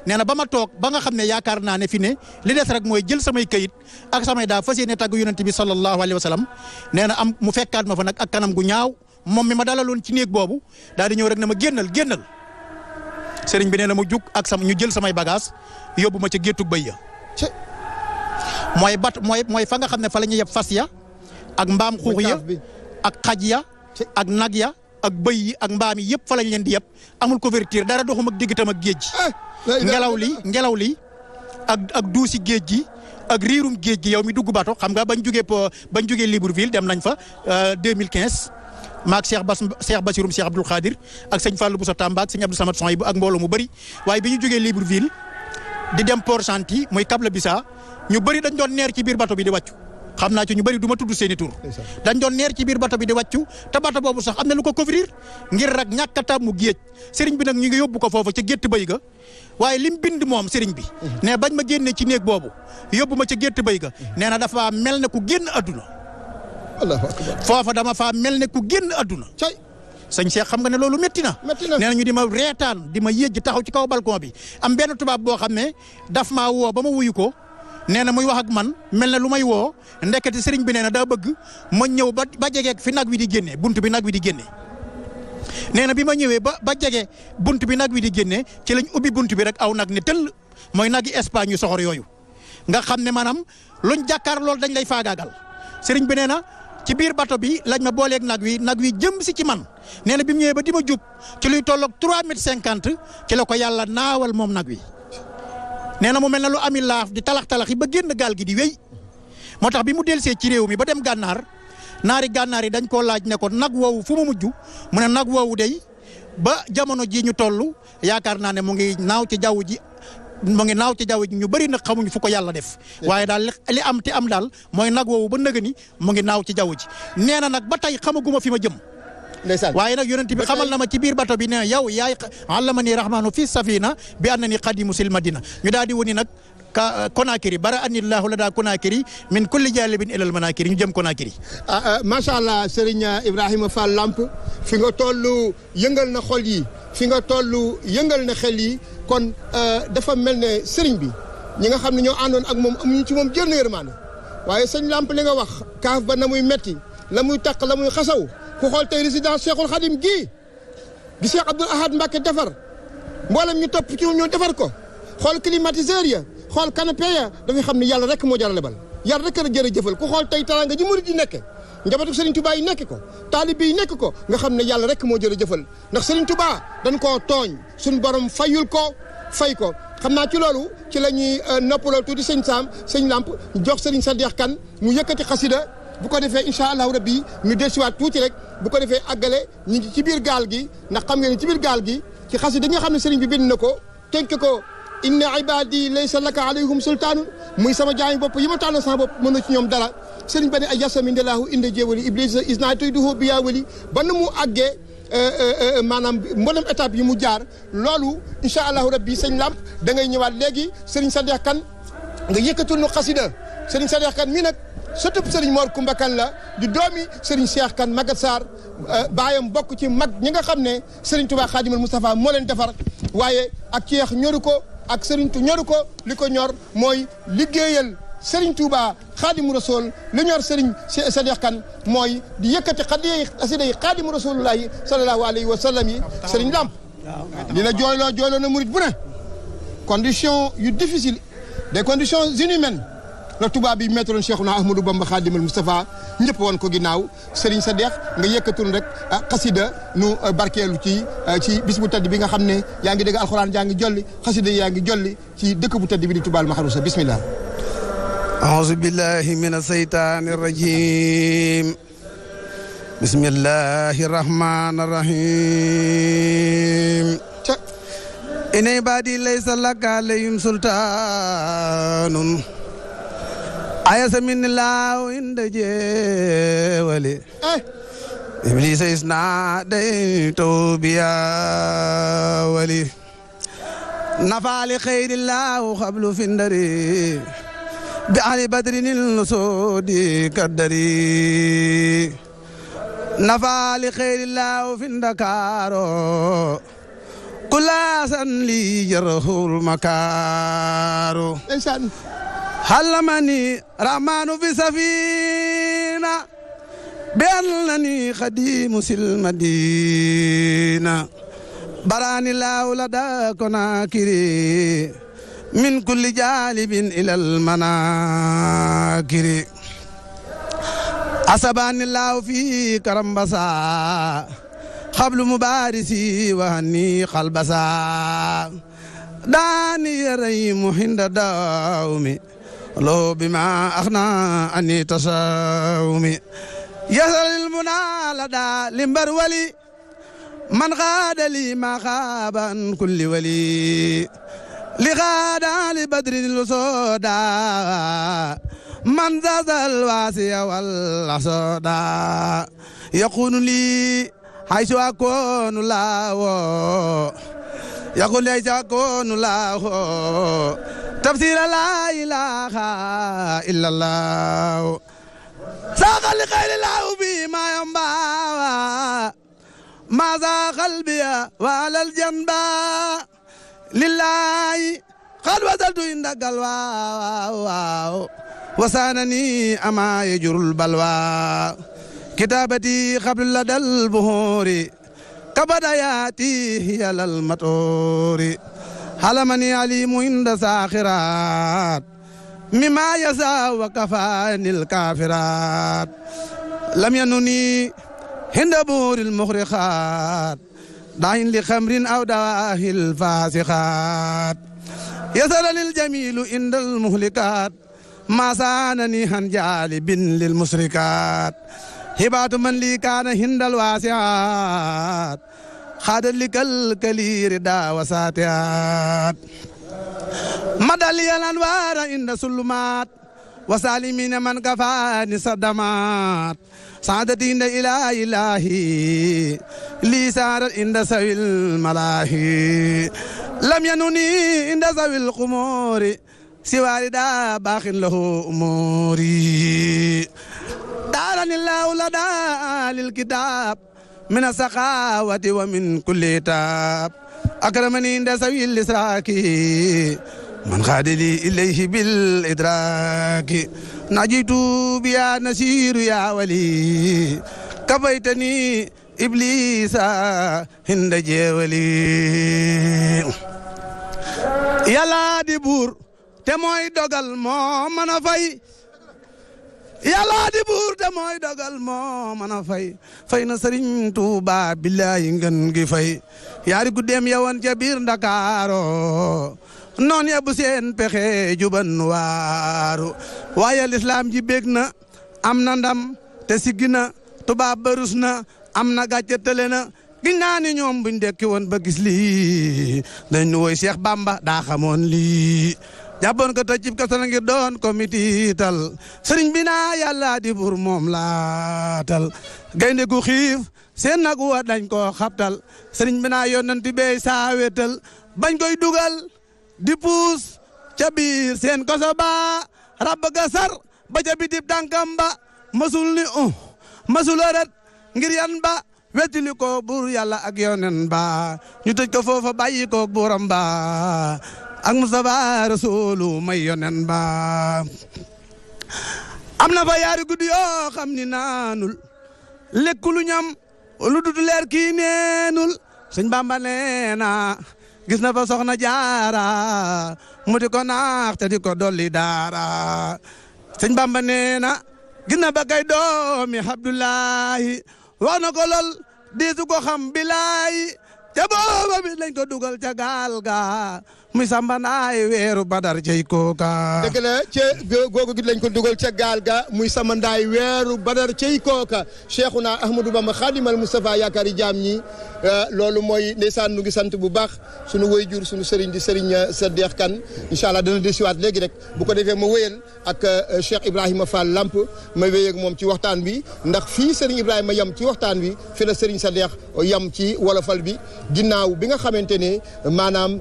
nee na ba ma toog ba nga xam ne yaakaar naa ne fi ne li des rek mooy jël samay kayit ak samay daa fas yéene tàgg yonent bi sallallahu alayhi wa sallam nee na am mu fekkaat ma fa nag ak kanam gu ñaaw moom mi ma dalaloon ci néeg boobu daal di ñëw rek ne ma génnal sëriñ bi nee na mu jug ak ñu jël samay bagage yóbbu ma ca géttug bëy ya mooy fa nga xam ne fa la ñuy yeb fas ya ak mbaam xuux ya ak xaj ya ak nag ya ak bëy yi ak mbaam yi yëpp fa lañ leen di yeb amul couverture dara doxum ak diggatam ak géej ngelaw li ak duusi géej gi ak riirum géej gi yow mi dugg bato xam nga bañ jógee Libreville dem nañ fa 2015 maak Cheikh Bassiroum Cheikh Abdoul Khadir ak sëñ Fallou Boussa Tamba ak sëñ Abdou Samad Sohaybou ak mbooloo mu bëri waaye bi ñu jógee Libreville di dem Port-Gentil muy Cap-le-Bissau ñu bëri dañ doon neer ci biir bato bi di wàccu xam naa ci ñu bëri du ma tudd seeni tur dañ doon neer ci biir bato bi di wàccu te bato boobu sax am na lu ko couvrir ngir rek ñàkk a tàmmu géej sëriñ bi nag ñu ngi yóbbu ko foofu ca gétt bay ga waaye lim bind moom sëriñ bi ne bañ ma génnee ci néeg boobu yóbbu ma ca gétt bay ga nee na dafa mel ne ku génn adduna foofa dama faa mel ne ku génn adduna sëñ Cheikh xam nga ne loolu métti na nee na ñu di ma reetaan di ma yéej taxaw ci kaw balcon bi am benn tubaab boo xam ne daf maa woo ba ma wuyu ko nee na muy wax ak man mel na lu may woo ndekete sëriñ bi nee na daa bëgg ma ñëw ba jege fi nag wi di génne bunt bi nag wi di génne nee na bi ma ñëwee ba jege bunt bi nag wi di génne ci lañ ubbi bunt bi rek aw nag ne tëll mooy nag yi Espagne yu soxor yooyu nga xam ne maanaam luñ jàkkaar loolu dañ lay faagaagal sëriñ bi nee na ci biir bato bi lañ ma booleeg nag wi jëm si ci man nee na bi mu ñëwee ba di ma jub ci luy tolloog 3,50 m ci la ko yàlla naawal moom nag wi nee na mu mel na lu ami laaf di talax yi ba génn gaal gi di wéy moo tax bi mu delsee ci réew mi ba dem gànnaar naari gànnaar yi dañ koo laaj ne ko nag woowu fu mu mujj mu ne nag woowu day ba jamono ji ñu toll yaakaar naa ne mu ngi naaw ci jaww ji ñu bëri nag xamuñu fu ko yàlla def waaye daal li am te am daal mooy nag woowu ba nëga ni mu ngi naaw ci jaww ji nee na nag ba tey xamaguma fi ma jëm waaye nag yonent bi xamal na ma ci biir bato bi ne yow yaay allama ni rahmanu fi safina bi anna ni xadimu sil madina ñu daal di woni nag Conakry bara anillahu la daa Conakry min kulli jalibin ilal manakiri ñu jëm Conakry macha allah Serigne Ibrahima Fall Lamp fi nga toll yëngal na xol yi fi nga toll yëngal na xel yi kon dafa mel ne Serigne bi ñi nga xam ne ñoo àndoon ak moom amuñu ci moom jël yërmande waaye sëñ Lamp li nga wax kaaf ba na muy metti la muy taq la muy xasaw ku xool tey résidence Cheikhul Khadim gii gi Cheikh Abdoul Ahad Mbacké defar mboolem ñu topp ci ñoo defar ko xool climatiseur ya xool canapé ya dafay xam ne yàlla rek moo jar a lebal yàlla rek a jërëjëfal ku xool tey teraanga ji murid yi nekke njabootu Serigne Touba yi nekk ko taalibe yi nekk ko nga xam ne yàlla rek moo jërëjëfal ndax Serigne Touba dañ koo tooñ suñu borom fayul ko fay ko xam naa ci loolu ci la ñuy noppaloo tuuti sëñ Sam sëñ Lamp jox Serigne Sadikh Kane mu yëkkati xasida bu ko defee incha allahu rabbi ñu desiwaat tuuti rek bu ko defee àggale ñu ngi ci biir gaal gi ndax xam ngeen ne ci biir gaal gi ci xasida nga xam ne Serigne bi bind na ko tënk ko inna ibadi laysa laka alayhum sultaanun muy sama jaay bopp yi ma tànn sama bopp mën na ci ñoom dara Serigne ba ne ay yasami ndelahu inda jéewali iblis isna tuy duhoo bi yaawali ba na mu àggee maanaam mboolem étape yi mu jaar loolu incha allahu rabbi sëñ Lamp da ngay ñëwaat léegi Serigne Sadikh Kane nga yëkkatul nu xasida Serigne Sadikh Kane mii nag sëtub Serigne Mor Kumba Kan la di doomi Serigne Cheikh Kan Magat Sarr baayam bokk ci mag ñi nga xam ne Serigne Touba Khadimul Moustapha moo leen defar waaye ak ceex ñoru ko ak Serigne ñoru ko li ko ñor mooy liggéeyal Serigne Touba Khadimu Rasul li ñor Serigne Cheikh Kan mooy di yëkkati xasida yi Khadimu Rasulullahi sallallahu alayhi wa sallam yi Serigne Lamp dina jooyloo na murit bu ne condition yu difficile des conditions inhumaines la tubaab bi mettroon Cheikhuna Ahmadou Bamba Khadimul Moustapha ñëpp woon ko ginnaaw Serigne Sadikh nga yëkkatoon rek xasida nu barkeelu ci bis bu tedd bi nga xam ne yaa ngi dégg alxuraan yaa ngi jolli xasida yaa ngi jolli ci dëkk bu tedd bi di Touba Mahrousa bismillah أعوذ بالله من الشيطان الرجيم بسم الله الرحمن الرحيم إن عبادي ليس لك عليهم سلطان أيس من الله عند جولي إبليس إسناديت بيا ولي نفع لخير الله قبل فندري بأهل بدر النسود كدري نفع لخير الله في الدكار كل سن لي جره المكار علمني رحمن في سفينة بأنني خديم المدينة براني الله لدى كناكري من كل جالب إلى المناكر أصابني الله في كرمبسا قبل مبارسي وهني خلبسا داني ريم هند داومي لو بما أخنا أني تصاومي يسر المنى لدى لمبر ولي من غاد لي ما خاب عن كل ولي لغادا لبدر الوسودا من زاد الواسي والعصودا يقول لي حيث أكون الله يقول لي حيث أكون الله تفسير لا إله إلا الله ساق لخير الله بما ينبع ماذا قلبي وعلى الجنبة لله قد وصلت عندك الواو وسانني أما يجر البلوى كتابتي قبل لدى البهور كبداياتي هي للمطور حلمني عليم عند ساخرات مما يسا وكفاني الكافرات لم ينني عند بور المخرخات داين لخمر أو دواء الفاسخات يسر للجميل عند المهلكات ما سانني عن جالب للمشركات هبات من لي كان عند الواسعات خاد لك الكلير دا وساتيات مدى لي الأنوار عند سلمات وسالمين من كفاني صدمات سعادتي عند إلهي لي سارت عند سوي الملاهي لم ينوني عند سوي القمور سوى ردا باخ له أموري دارني الله لدى للكتاب من السخاوة ومن كل تاب أكرمني عند سوي الإسراك من خاد لي إليه بالإدراك نجيت بيا نسير يا ولي كفيتني إبليس هند جولي يلا دي بور تموي دوغال مو مانا فاي يلا دي بور تموي دوغال مو مانا فاي فاينا سيرن توبا بالله ngeen gi fay yaari guddem yawan ca biir Ndakaaru noon ya bu seen pexe juban waaru waaye lislaam ji bég na am na ndam te siggi na tubaab barus na am na gàcce tële na giñ naa ni ñoom buñ dekki woon ba gis lii dañ nu woy Cheikh Bamba daa xamoon lii jàppoon ko tëj cib kaso na ngir doon ko mitiital sëriñ bi naa yàlla di bur moom laatal gaynde gu xiif seen nag wa dañ koo xabtal sëriñ bi naa yonanti bey saawetal bañ koy dugal di puus ca biir seen koso ba rab ga sar ba ca bitib tànkam ba masul ni masul arat ngir yan ba wettili ko buur yàlla ak yonen ba ñu tëj ko foofa bàyyi ko buuram ba ak Mustafa Rasulu may yonen ba am na fa yaari guddi yoo xam ni naanul lekkulu ñam lu dut leer kii neenul sëñ Bamba nee na gis na fa soxna jaara mu di ko naax te di ko dolli daara sëñ Bamba nee na gis na ba kay doomi Abdullahi wax na ko lool diisu ko xam bilaayi ca booba bi lañ ko dugal ca gaal ga muy Samba Ndaay weeru Badar cey kooka. dëgg la ca googu gi lañ ko dugal ca gaal ga muy Samba Ndaay weeru Badar cey kooka Cheikhuna Ahmadou Bamba Khadimal Moustapha yaakaari jaam ñi loolu mooy ndeysaan nu ngi sant bu baax sunu waajur sunu sëriñ di sëriñ Saddeex Kan incha allah dana desiwaat léegi rek bu ko defee ma wéyal ak Cheikh Ibrahima Fall Lamp ma wéy ak moom ci waxtaan bi ndax fii sëriñ Ibrahima yam ci waxtaan bi fi la sëriñ Saddeex yam ci wolofal bi ginnaaw bi nga xamante ne maanaam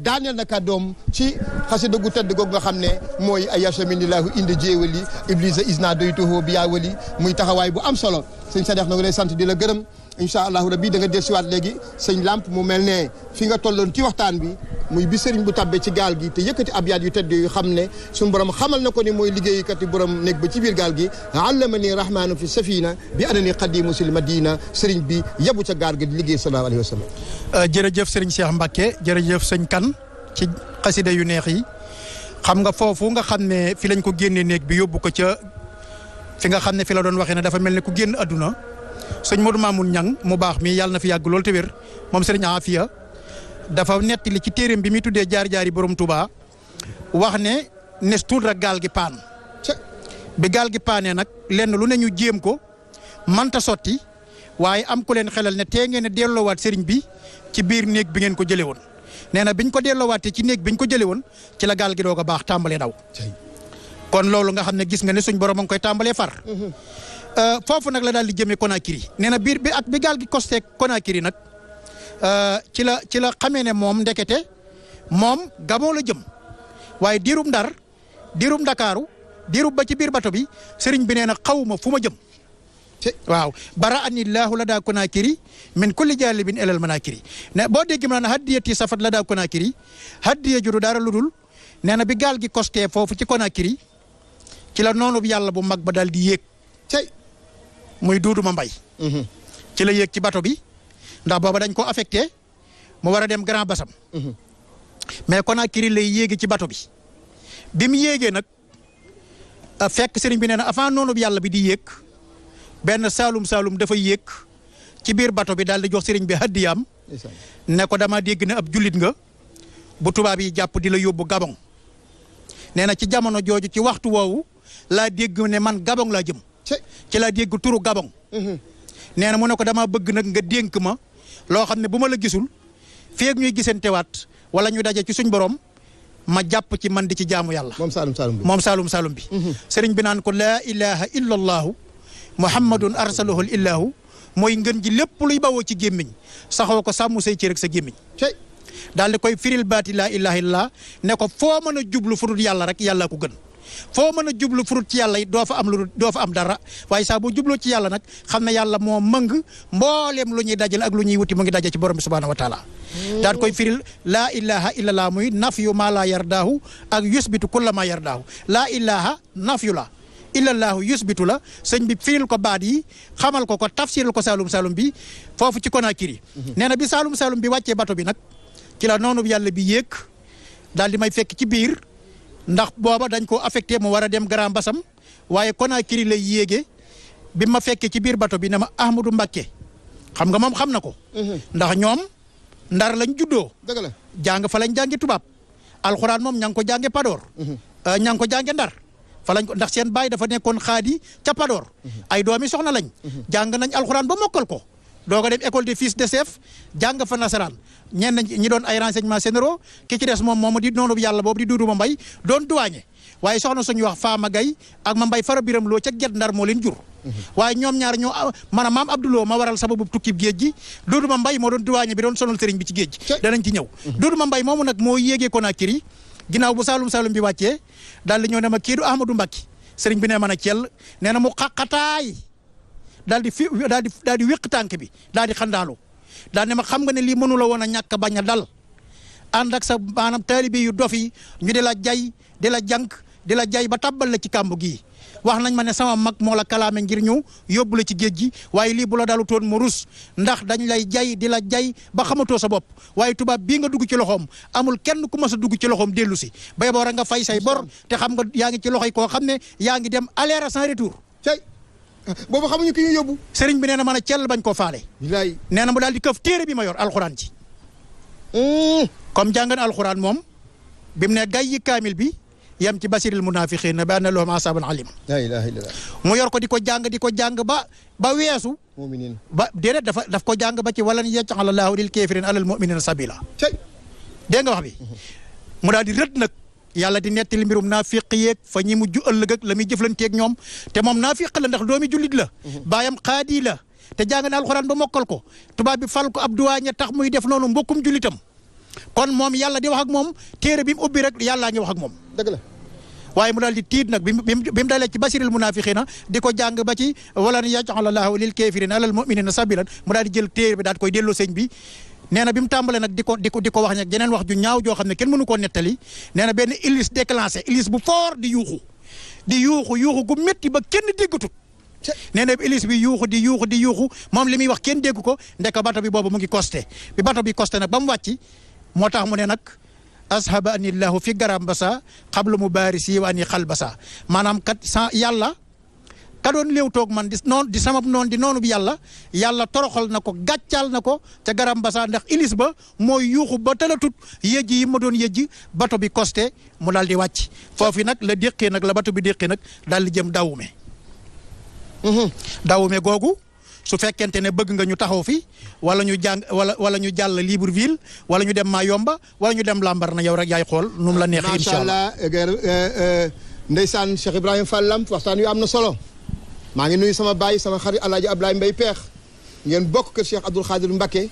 daaneel na kàddoom ci xasida gu tedd googu nga xam ne mooy ayachaminillahu indi jéewali iblisa isna doytuhoo bi yaawali muy taxawaay bu am solo sëñ Saddeex na nga lay sant di la gërëm incha allahu rabbi da nga dellusiwaat léegi sëñ Lamp mu mel ne fi nga tolloon ci waxtaan bi muy bi sëriñ bu tabbe ci gaal gi te yëkkati abyaat yu tedd yu xam ne suñu borom xamal na ko ni mooy liggéeykat yi borom nekk ba ci biir gaal gi allamani rahmanu fi safina bi anani qadimu sil madina sëriñ bi yabu ca gaal gi di liggéey sallallahu alayhi wa sallam. jërëjëf sëriñ Cheikh Mbacke jërëjëf sëñ Kan ci xasida yu neex yi xam nga foofu nga xam ne fi lañ ko génnee néeg bi yóbbu ko ca fi nga xam ne fi la doon waxee ne dafa mel ne ku génn adduna sëñ Modou Mamoun Ñang mu baax mi yàlla na fi yàgg lool te wér moom sëriñ Afia dafa nettali ci téeréem bi muy tuddee jaar-jaari borom Touba wax ne nes tuut rek gaal gi paan bi gaal gi paanee nag lenn lu ne ñu jéem ko manta sotti waaye am ku leen xelal ne tee ngeen ne delloowaat sëriñ bi ci biir néeg bi ngeen ko jëlee woon nee na biñ ko delloowaatee ci néeg biñ ko jëlee woon ci la gaal gi doog a baax tàmbalee daw kon loolu nga xam ne gis nga ne suñ borom a ngi koy tàmbalee far foofu nag la daal di jëmee Conakry nee na biir bi ak bi gaal gi costé Conakry nag ci la xamee ne moom ndekete moom Gabon la jëm waaye diirub Ndar diirub Ndakaaru diirub ba ci biir bato bi sëriñ bi nee na xawuma fu ma jëm waaw bara anillahu la daa Conakry min kulli jaalibin elal manakiri ne boo dégg ma naan haddiyati safat la daa Conakry haddiya juru dara lu dul nee na bi gaal gi costé foofu ci Conakry ci la noonu yàlla bu mag ba daal di yéeg muy Duuduma Mbay ci la yéeg ci bato bi ndax booba dañ ko affecté mu war a dem Grand Bassam mais Conakry lay yéegi ci bato bi mu yéegee nag fekk sëriñ bi nee na avant noonu yàlla bi di yéeg benn saalum dafa yéeg ci biir bato bi daal di jox sëriñ bi haddiyaam ne ko dama dégg ne ab jullit nga bu tubaab yi jàpp di la yóbbu Gabon nee na ci jamono jooju ci waxtu woowu laa dégg ne man Gabon laa jëm ci laa dégg turu Gabon nee na mu ne ko dama bëgg nag nga dénk ma loo xam ne bu ma la gisul feeg ñuy gisantewaat wala ñu daje ci suñ borom ma jàpp ci man di ci jaamu yàlla moom saalum bi sëriñ bi naan ko laa ilaha illa allahu muhammadun arsaluhu illahu mooy ngën ji lépp luy bawoo ci gémmiñ saxoo ko sàmm say cër ak sa gémmiñ daal di koy firil baati laa ilaha illallah ne ko foo mën a jublu furut yàlla rek yàlla ko gën foo mën a jublu furut ci yàlla it doo fa am dara waaye saa boo jubloo ci yàlla nag xam ne yàlla moo mëng mbooleem lu ñuy dajal ak lu ñuy wuti mu ngi daje ci borom bi subhanahu wa taala daal koy firil laa ilaha illallah muy nafyu maa laa yardaahu ak yusbitu kulla maa yardaahu laa ilaha nafyu la illallahu yusbitu la sëñ bi firil ko baat yi xamal ko tafsiril ko saalum bi foofu ci Conakry nee na bi saalum bi wàccee bato bi nag ci la noonu yàlla bi yéeg daal di may fekk ci biir ndax booba dañ ko affecté mu war a dem Grand Bassam waaye Conakry lay yéege bi ma fekkee ci biir bato bi ne ma Ahmadou Mbacké xam nga moom xam na ko ndax ñoom Ndar lañ juddoo dëgg la jàng fa lañ jàngi tubaab alxuraan moom ña ngi ko jànge Padoor ña ngi ko jànge Ndar fa lañ ko ndax seen baay dafa nekkoon xaadi ca Padoor ay doomi soxna lañ jàng nañ alxuraan ba mokkal ko doo ko dem école des fils de chef jàng fa nasaraan ñenn ñi doon ay renseignements généraux ki ci des moom moomu di noonu yàlla boobu di Duuduma Mbay doon douanier waaye soxna suñu wax Faama Gay ak ma Mbay Fara Biram Loo ca Guet Ndar moo leen jur waaye ñoom ñaar ñoo maanaam maam Abdouloo ma waral sababu tukkib géej gi Duuduma Mbay moo doon douanier bi doon sonal sëriñ bi ci géej gi danañ ci ñëw Duuduma Mbay moomu nag moo yéegee Conakry ginnaaw bu saalum bi wàccee daal di ñëw ne ma kii du Ahmadou Mbacké sëriñ bi ne mën a cell nee na mu xaqataay daal di wéq tànk bi daal di xandaalu daal ne ma xam nga ne lii mënu la woon a ñàkk bañ a dal ànd ak sa maanaam taalibe yu dof yi ñu di la jay di la jànk di la jay ba tabbal la ci kàmb gii wax nañ ma ne sama mag moo la kalaame ngir ñëw yóbbu la ci géej gi waaye lii bu la dalu toon mu rus ndax dañ lay jay di la jay ba xamatoo sa bopp waaye tubaab bii nga dugg ci loxoom amul kenn ku mas a dugg ci loxoom dellu si bay boora nga fay say bor te xam nga yaa ngi ci loxoy koo xam ne yaa ngi dem aller sans retour cay boobu xamuñu ki ñu yóbbu sëriñ bi nee na mën a cell bañ koo faale bilaay nee na mu daal di këf téere bi ma yor alxuraan ci comme jàngan alxuraan moom bi mu ne gay yi kaamil bi yam ci basiril munafiqina bi anna lahum asaban alim la ilaha illallah mu yor ko di ko jàng ba weesu mu'minin ba déedéet daf ko jàng ba ci walan yaj'ala Allahu lil kafirin alal mu'minina sabila cay dégg nga wax bi mu daal di rëdd nag yàlla di nettali mbirum naafiq yeeg fa ñi mujj ëllëg ak la muy jëflanteeg ñoom te moom naafiq la ndax doomi jullit la baayam xaadi la te jàng na alxuraan ba mokkal ko tubaab bi fal ko ab duwaaña tax muy def noonu mbokkum jullitam kon moom yàlla di wax ak moom téere bi mu ubbi rek yàllaa ngi wax ak moom dëgg la waaye mu daal di tiit nag bi mu dalee ci basiril munafiqina di ko jàng ba ci walan yaj'ala Allahu lil kafirina alal mu'minina sabilan mu daal di jël téere bi daal di koy delloo sëñ bi nee na bi mu tàmbalee nag di ko wax nag jeneen wax ju ñaaw joo xam ne kenn mënu koo nettali nee na benn hélice déclenché hélice bu fort di yuuxu gu métti ba kenn déggatut nee na hélice bi di yuuxu moom li muy wax kenn dégg ko ndeka bato bi boobu mu ngi costé bi bato bi costé nag ba mu wàcc moo tax mu ne nag ashaba anillahu fi garam basa xablu mu baarisi wa ani xal basa maanaam kat sa yàlla ka doon léew toog man di sama noon di noonu bi yàlla toroxal na ko gàccal na ko ca garam basa ndax ilis ba mooy yuuxu ba talatut yëjji yi ma doon yëjji bato bi costé mu daal di wàcc foofu nag la déqee nag la bato bi déqee nag daal di jëm dawume dawume googu su fekkente ne bëgg nga ñu taxaw fi wala ñu jàng wala ñu jàll Libreville wala ñu dem Mayomba wala ñu dem Lambaréné yow rek yaay xool nu mu la neexee incha allah macha allah ndeysaan Cheikh Ibrahima Fall Lamp waxtaan wi am na solo maa ngi nuyu sama baay sama xarit alaaji Ablaye Mbaye Peex ngeen bokk kër Cheikh Abdoul Khadir Mbacké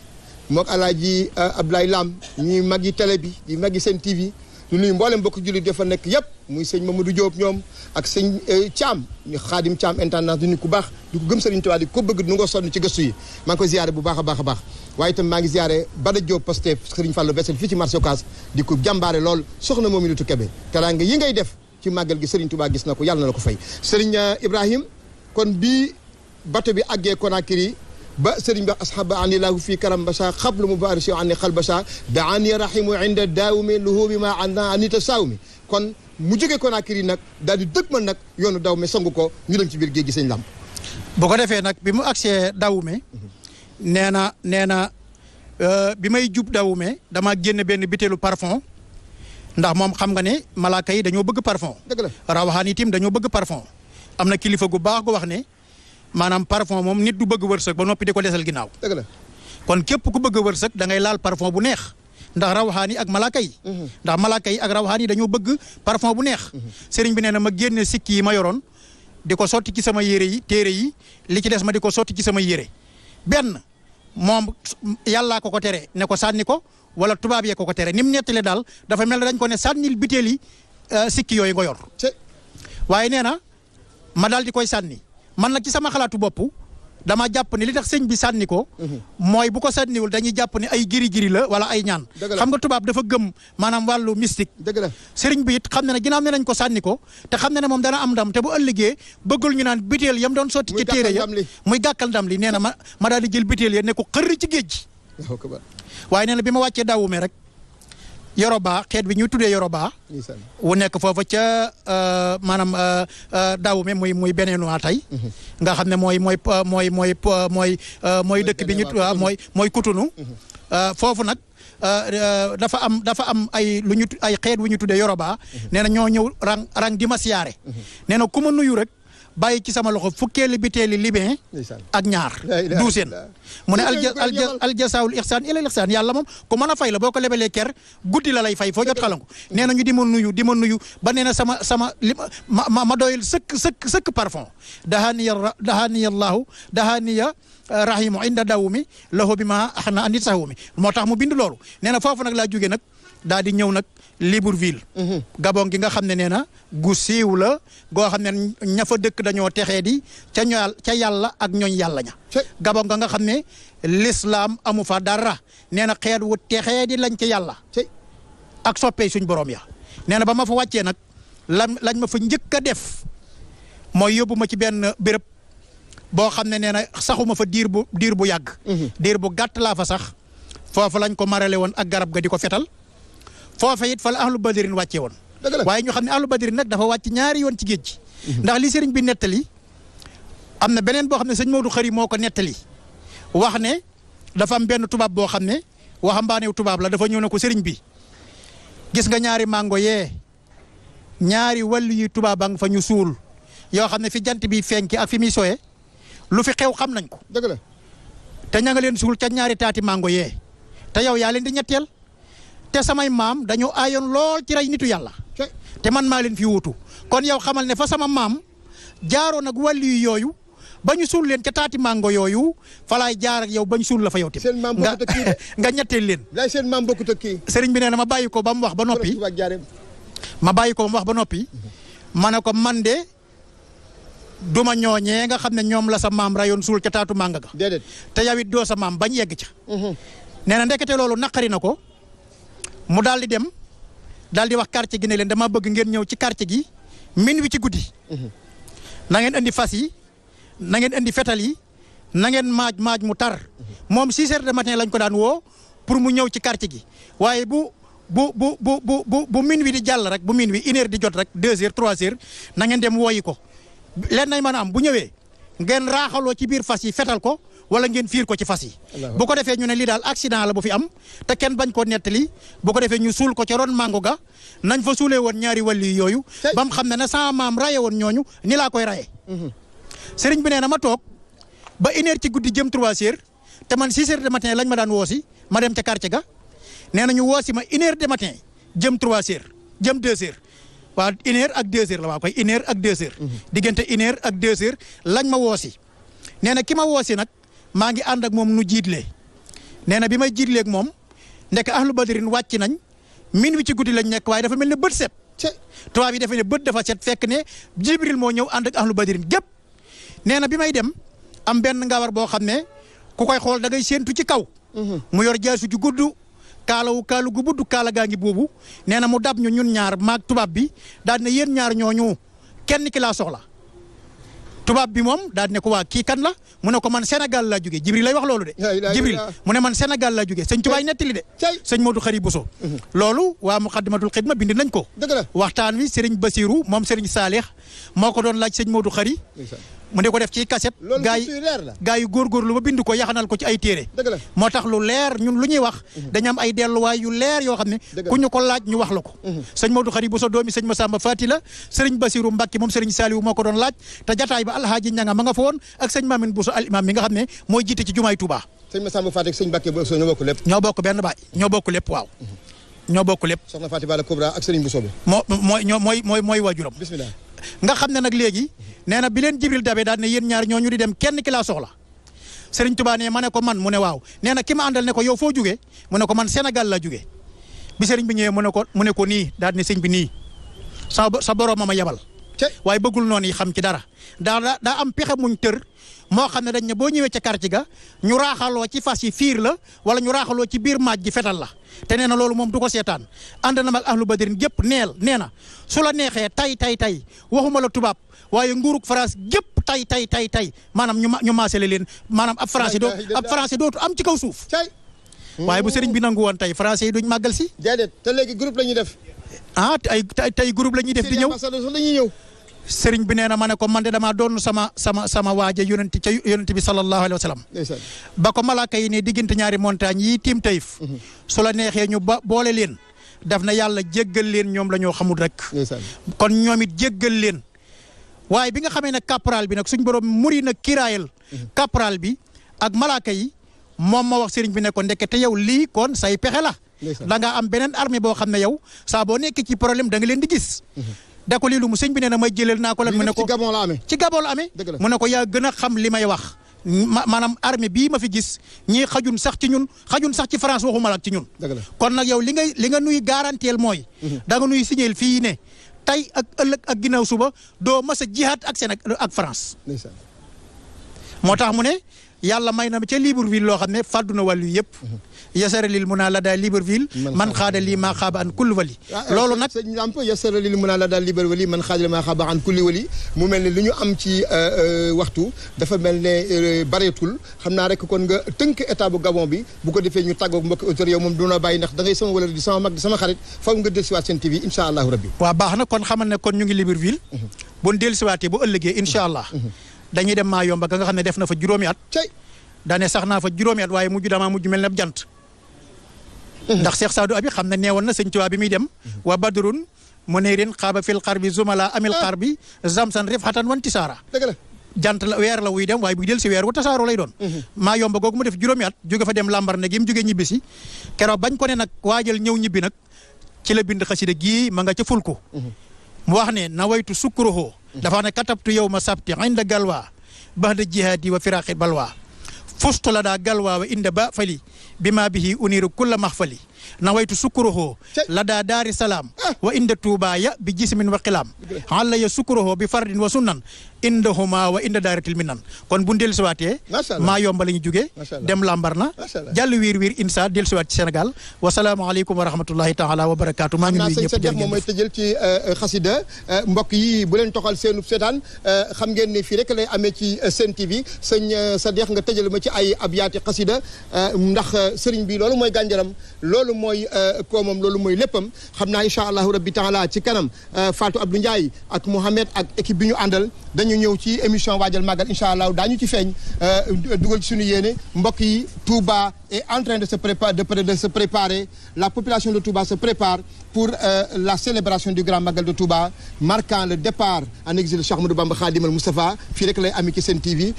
mook alaaji Ablaye Lam ñuy mag yi télé bi di mag yi seen TV ñu nuyu mboolem mbokk jullit dafa nekk yëpp muy sëñ Mamadou Diop ñoom ak sëñ Thiam ñu Xaadim Thiam internat di nit ku baax di ko gëm Sëriñ Tuubaa di ko bëgg nu nga sonn ci gëstu yi maa ngi koy ziare bu baax a baax a baax waaye itam maa ngi ziare Bada Diop Pastef Sëriñ Fallou Bessel fii ci marché Ocass di ko jàmbaare lool soxna moom Minutu Kebe teraanga yi ngay def ci màggal gi Sëriñ Tuubaa gis na ko yàlla na la ko fay Sëriñ Ibrahim kon bii bato bi àggee Conakry ba sëriñ bi ashaba anilahu fii karam basa xablu mubarisi ani xal basa da ani rahimu inda daawmi luhubi ma anna anita sawmi kon mu jógee Conakry nag daal di dëgmal nag yoonu dawme sangu ko ñu dem ci biir géej gi sëñ Lam bu ko defee nag bi mu agsee dawme nee na bi may jub dawme dama génn benn bitéelu parfum ndax moom xam nga ne malaaka yi dañoo bëgg parfum dëgg la rawaxaan itam dañoo bëgg parfum am na kilifa gu baax gu wax ne maanaam parfum moom nit du bëgg wërsëg ba noppi di ko desal ginnaaw dëgg la kon képp ku bëgg wërsëg da ngay laal parfum bu neex ndax rawaxaan yi ak malaaka yi ndax malaaka yi ak rawaxaan yi dañoo bëgg parfum bu neex sëriñ bi nee na ma génne sikki yi ma yoroon di ko sotti ci sama yére yi téere yi li ci des ma di ko sotti ci sama yére benn moom yàllaa ko tere ne ko sànni ko wala tubaab yee ko tere ni mu nettale daal dafa mel ne dañ ko ne sànnil biteel yi sikki yooyu nga yor waaye nee na ma daal di koy sànni man nag ci sama xalaatu bopp dama jàpp ne li tax sëñ bi sànni ko mooy bu ko sànniwul dañuy jàpp ne ay giri-giri la wala ay ñaan xam nga tubaab dafa gëm maanaam wàllu mystique dëgg la sëriñ bi it xam na ne ginnaaw ne nañ ko sànni ko te xam na ne moom dana am ndam te bu ëllëgee bëggul ñu naan biteel yam doon sotti ci téere ya muy gàkkal ndam li nee na ma daal di jël biteel ya ne ko xërr ci géej gi waaye nee na bi ma wàccee daawume rek Yoruba xeet bi ñu tuddee Yoruba wu nekk foofa ca maanaam daawume muy Béninois tey nga xam ne mooy dëkk bi ñu mooy Cotonou foofu nag dafa am ay xeet wu ñu tuddee Yoruba nee na ñoo ñëw rang di ma siyaare nee na ku ma nuyu rek bàyyi ci sama loxo fukkeeli biteeli libin ak ñaar duuseen mu ne aljasaawul ixsaan ilal ixsaan yàlla moom ku mën a fay la boo ko lebalee ker guddi la lay fay foo jot xalangu nee na ñu di ma nuyu ba nee na sama ma doyul sëkk parfum dahaniya rahimu inda dawumi lahu bi ma axna andit sahumi moo tax mu bind loolu nee na foofu nag laa jóge nag daal di ñëw nag Libreville. Gabon gi nga xam ne nee na gu siiw la goo xam ne ña fa dëkk dañoo texee di ca yàlla ak ñooñ yàlla ña. Gabon nga xam ne l'islam amu fa dara nee na xeet wu texee di lañ ca yàlla. ak soppee suñ borom ya nee na ba ma fa wàccee nag lañ ma fa njëkk a def mooy yóbbu ma ci benn béréb boo xam ne nee na saxuma fa diir bu yàgg. diir bu gàtt laa fa sax foofu lañ ko marale woon ak garab ga di ko fetal. foofa it fa la ahlu badrin wàccee woon. waaye ñu xam ne ahlu badrin nag dafa wàcc ñaari yoon ci géej gi. ndax li sëriñ bi nettali am na beneen boo xam ne sëñ Modou Khari moo ko nettali wax ne dafa am benn tubaab boo xam ne waxambaanew tubaab la dafa ñëw ne ko sëriñ bi gis nga ñaari mango yee ñaari wàllu yi tubaab a nga fa ñu suul yoo xam ne fi jant bi fenki ak fi muy soyee lu fi xew xam nañ ko. dëgg la te ña nga leen suul ca ñaari taati mango yee te yow yaa leen di ñetteel. te samay maam dañoo aayoon lool ci rey nitu yàlla te man maa leen fi wuutu kon yow xamal ne fa sama maam jaaroon ak wàllu yu yooyu ba ñu suul leen ca taati mango yooyu fa laay jaar ak yow ba ñu suul la fa yow. seen maam bokkut ak kii de nga ñetteel leen. lay seen maam bokkut ak kii. sëriñ bi nee na ma bàyyi ko ba mu wax ba noppi ma ne ko man de duma ñooñee nga xam ne ñoom la sa maam rayoon suul ca taatu manga ga. déedéet te yow it doo sa maam bañ yegg ca. nee na ndekete loolu naqari na ko. mu daal di dem daal di wax quartier gi ne leen dama bëgg ngeen ñëw ci quartier gi min wi ci guddi. na ngeen indi fas yi na ngeen indi fetal yi na ngeen maaj mu tar moom 6 heures de matin lañ ko daan woo pour mu ñëw ci quartier gi waaye bu min wi di jàll rek bu min wi 1 heure di jot rek 2 heures 3 heures na ngeen dem wooyi ko leen nañ mën a am bu ñëwee ngeen raaxaloo ci biir fas yi fetal ko. wala ngeen fiir ko ci fas yi bu ko defee ñu ne lii daal accident la bu fi am te kenn bañ koo nettali bu ko defee ñu suul ko ca ron mango ga nañ fa suulee woon ñaari wàlli yooyu ba mu xam ne ne sama maam raye woon ñooñu ni laa koy raye sëriñ bi nee na ma toog ba 1 heure ci guddi jëm 3 heures te man 6 heures de matin lañ ma daan woosi ma dem ca quartier ga nee na ñu woosi ma 1 heure de matin jëm 3 heures jëm 2 heures waaw 1 heure ak 2 heures la waa koy 1 heure ak 2 heures diggante 1 heure ak 2 heures lañ ma woosi nee na ki ma woosi nag maa ngi ànd ak moom nu jiitlee nee na bi may jiitleeg moom ndek ahlu badrin wàcc nañ min wi ci guddi lañ nekk waaye dafa mel ne bët set tubaab yi dafa ne bët dafa set fekk ne jibril moo ñëw ànd ak ahlu badrin gépp nee na bi may dem am benn ngawar boo xam ne ku koy xool da ngay séentu ci kaw mu yor jaasu ju gudd kaalu gu budd kaala gaa ngi boobu nee na mu dab ñu ñun ñaar maag tubaab bi daal ne yéen ñaar ñooñu kenn ki laa soxla tubaab bi moom daal ne ko waa kii kan la mu ne ko man Sénégal laa jógee Jibril lay wax loolu de. Jibril mu ne man Sénégal laa jógee sëñ Tubaay nettali de. sëñ Modou Khari Bousso. loolu waa Muqaddimatul Xidma bind nañ ko. dëgg la waxtaan wi Serigne Bassirou moom Serigne Saalix moo ko doon laaj sëñ Modou Khari. mu de ko def ci cassette. loolu gaa yi góorgóorlu ba bind ko yaxanal ko ci ay téere. dëgg la moo tax lu leer ñun lu ñuy wax. dañu am ay delluwaay yu leer yoo xam ne. ku ñu ko laaj ñu wax la ko. sëñ Modou Khari Bousso doomi sëñ Massamba Fati la Serigne Bassirou Mbacke moom Serigne Saliou moo ko doon laaj te jataay ba alhaaji ñanga ma nga fa woon ak sëñ Mamine Bousso al imam mi nga xam ne mooy jiite ci jumaay Touba. sëñ Massamba Fati ak sëñ Mbacke Bousso ñoo bokk lépp. ñoo bokk benn baay ñoo bokk lépp waaw. ñoo bokk lépp. soxna Fati Bala Kubra ak Serigne Bousso bi. mooy waajuram. bismillah. nga xam ne nag léegi nee na bi leen Jibril dabee daal ne yéen ñaar ñooñu di dem kenn ki laa soxla Serigne Touba ne ma ne ko man mu ne waaw nee na ki ma àndal ne ko yow foo jugee mu ne ko man Sénégal laa jugee bi Serigne bi ñëwee mu ne ko nii daal ne sëñ bi nii sa borom ma yebal waaye bëggul noonu yi xam ci dara daa am pexe muñ tër moo xam ne dañ ne boo ñëwee ca quartier ga ñu raaxaloo ci fas yi fiir la wala ñu raaxaloo ci biir maaj gi fetal la te nee na loolu moom du ko seetaan ànd na mag ahlu badrin gépp nee na su la neexee tay waxuma la tubaab waaye nguurug France gépp tay maanaam ñu maasale leen maanaam ab français dootu am ci kaw suuf waaye bu sëriñ bi nangu woon tey français yi duñ màggal si déedéet te léegi groupe la ñuy def tey groupe la ñuy def di ñëw sëriñ bi nee na ma ne ko man de damaa doon sama waaja yonent bi sallallahu alayhi wa sallam ba ko malaaka yi ne diggante ñaari montagne yi tiim Taïf su la neexee ñu boole leen daf na yàlla jéggal leen ñoom la ñoo xamul rek kon ñoom it jéggal leen waaye bi nga xamee ne caporal bi nag suñ borom muri na kiraayal caporal bi ak malaaka yi moom ma wax sëriñ bi ne ko ndekete yow lii kon say pexe la da nga am beneen armée boo xam ne yow saa boo nekk ci problème da nga leen di gis da ko lii lu mu sëñ bi nee na may jëleel naa ko lan mu ne ko ci Gabon la amee mu ne ko yaa gën a xam li may wax maanaam armée bii ma fi gis ñii xajun sax ci ñun xajun sax ci France waxuma la ak ci ñun. kon nag yow li nga nuy garanteel mooy. da nga nuy signeel fii ne tey ak ëllëg ak ginnaaw suba doo mas a jihaat ak Sénégal ak France. moo tax mu ne yàlla may na ca Libreville loo xam ne fàddu na wàllu yëpp. yasara lil mun a la daal Libreville. man xaada lii maa xaaba an kulli wali. loolu nag sëñ Lamp yasara lil mun a la daal Libreville man xaada lii maa xaaba an kulli wali mu mel ne li ñu am ci waxtu dafa mel ne bareetul xam naa rek kon nga tënk état bu Gabon bi bu ko defee ñu tàggoog mbokki auditeurs yow moom duna bàyyi ndax da ngay sama wala di sama mag di sama xarit faw nga dellusiwaat seen TV incha allahu rabbi. waaw baax na kon xamal ne kon ñu ngi Libreville. bu ñu dellusiwaatee bu ëllëgee incha allah. dañuy dem maa yomba ga nga xam ne def na fa juróomi at. daane sax naa fa juróomi at waaye mujj damaa mujj mel ne jant. ndax Cheikh Sadou Abi xam na neewoon na sëñ Tuubaa bi muy dem. wa badrun munirin xaaba fil xarbi zumala amil xarbi zamsan rifhatan wantisaara. dëgg la jant la weer la wuy dem waaye bu del si weer wu tasaaroo lay doon. maa yomba googu mu def juróomi at jóge fa dem lambar ne gi mu jóge ñibbi si. keroog bañ ko ne nag waajal ñëw ñibbi nag ci la bind xasida gii ma nga ca ful ko. mu wax ne nawaytu sukkuruhu dafa ne katabtu yow ma sabti inda galwa baxda jihaadi wa firaqi balwa fustu la daa galwa wa inda ba fali bi ma bihi uniru kulla maxfali nawaytu sukkuruhu la daa daari salaam wa inda tuuba ya bi jismin wa xilaam alla ya sukkuruhu bi fardin wa sunnan indahuma wa inda daaratil minan kon bu dellu siwaatee maa yomba la ñu jógee dem lambar na jàll wiir insa dellu siwaat ci Sénégal wasalaamaaleykum wa rahmatullahi taala wa barakaatu maa ngi nuyu ñëpp jërëjëf moom mooy tëjël ci xasida mbokk yi bu leen toxal seenu seetaan xam ngeen ne fii rek lay amee ci Sen TV sëñ Sadikh nga tëjal ma ci ay abyaati xasida ndax sëriñ bi loolu mooy gànjaram loolu mooy koomam loolu mooy léppam xam naa incha allahu rabbi taala ci kanam Fatou Abdou Ndiaye ak Mohamed ak équipe bi ñu àndal dañu ñëw ci émission waajal màggal incha allah daañu ci feeñ dugal ci suñu yéene mbokk yi Touba est en train de se préparer la population de Touba se prépare pour la célébration du grand magal de Touba marquant le départ en exil Cheikh Ahmadou Bamba Khadimal Moustapha fii rek lay ami ci Sen TV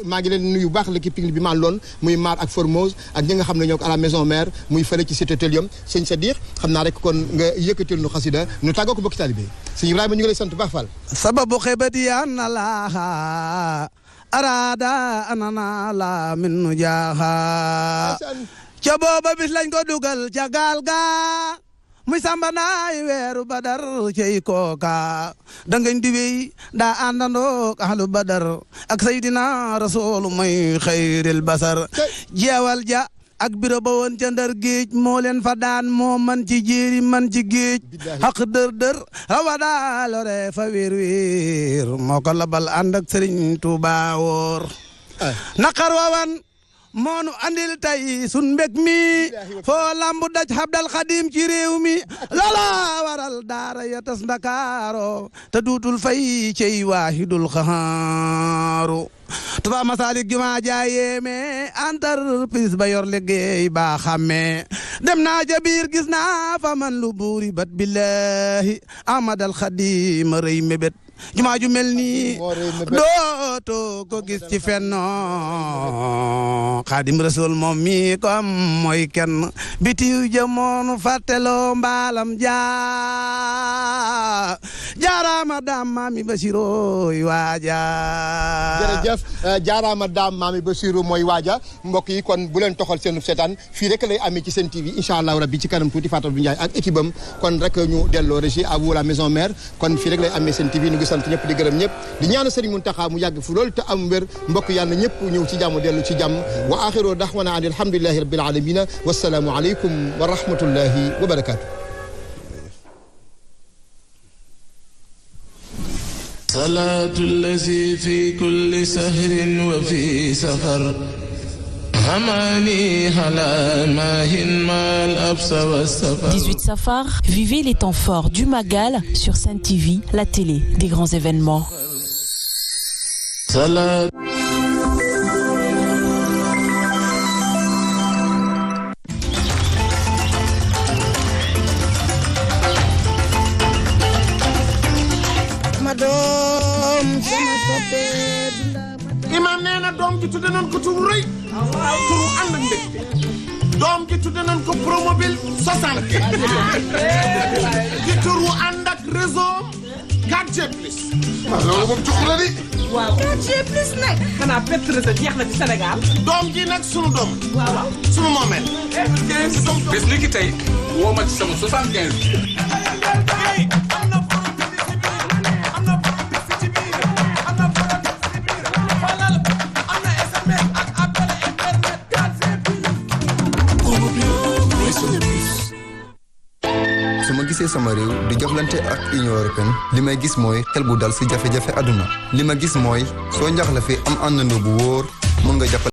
maa ngi leen nuyu baax l'équipe technique bi ma àndoon muy Mar ak Formose ak ñi nga xam ne ñoo ko à la maison mère muy fële ci cité Télium sëñ Sadikh xam naa rek kon nga yëkkatil nu xasida ñu tàggoo ko bokki taalibe sëñ Ibrahima ñu ngi lay sant baax Fall sababu xebati anna laaha arada anana la min nu jaaxa ca booba bis lañ ko dugal ca gaal ga muy samba naay weeru badar cey kooka dangañ di wey daa àndandoo ahlu badar ak saydina rasul mooy xayril basar jeewal ja ak biro ba woon ca ndar géej moo leen fa daan moo man ci jéeri man ci géej xaq dër rawada lore fa wéer moo ko labal ànd ak sëriñ Tuuba woor naqar wawan moonu andil tay sun mbég mi foo lambu daj Abdal Xadim ci réew mi lala waral daara ya tas Ndakaaro te duutul fay cey waahidul xahaaru Touba Masalik juma jaayeeme entreprise ba yor liggéey ba xamme dem naa ja biir gis naa fa man lu buuri bat billahi Ahmadal Xadim rëy mébét jumaa ju mel nii dooto ko gis ci fenno Xaadim Rasul moom mi ko am mooy kenn bitiw jamono fàtteloo mbaalam jaaraama daam maami Basiru waaja jërëjëf jaaraama daam maami Basiru mooy waaja mbokk yi kon bu leen toxal seen seetaan fii rek lay amee ci Sen TV incha allah rabbi ci kanam tuuti Fatou Ndiaye ak équipe am kon rek ñu delloo régie à vous la maison mère kon fii rek lay amee Sen TV ñu ngi sant ñëpp di gërëm ñëpp di ñaan Serigne Mountakha mu yàgg fu loolu te am wér mbokk yàlla ñëpp ñëw ci jàmm dellu ci jàmm wa axiru daxwana an alhamdulillahi rabbil alamin wassalaamu aleykum wa rahmatullahi wa barakatuh صلاة الذي في كل سهر وفي سفر هماني هلا ماهن ما الأبس والسفر 18 Safar, vivez les temps forts du Magal sur Sen TV, la télé des grands événements. صلاة imam nee na doom ji tudde nañ ko turu rëy turu ànd ak mbégte doom ji tudde nañ ko promobile 60 ci turu ànd ak réseau 4G plus loolu moom jox la di waaw 4G plus nag. xanaa pétrole sa jeex na ci Sénégal. doom ji nag sunu doom. waaw waaw sunu moomeel. bés ni ki tey woo ma ci sama 75. su ma gisee sama réew di jëflante ak Union européenne li may gis mooy xel bu dal si jafe-jafe àdduna li ma gis mooy soo njaxlafee am àndandoo bu wóor mën nga jàppale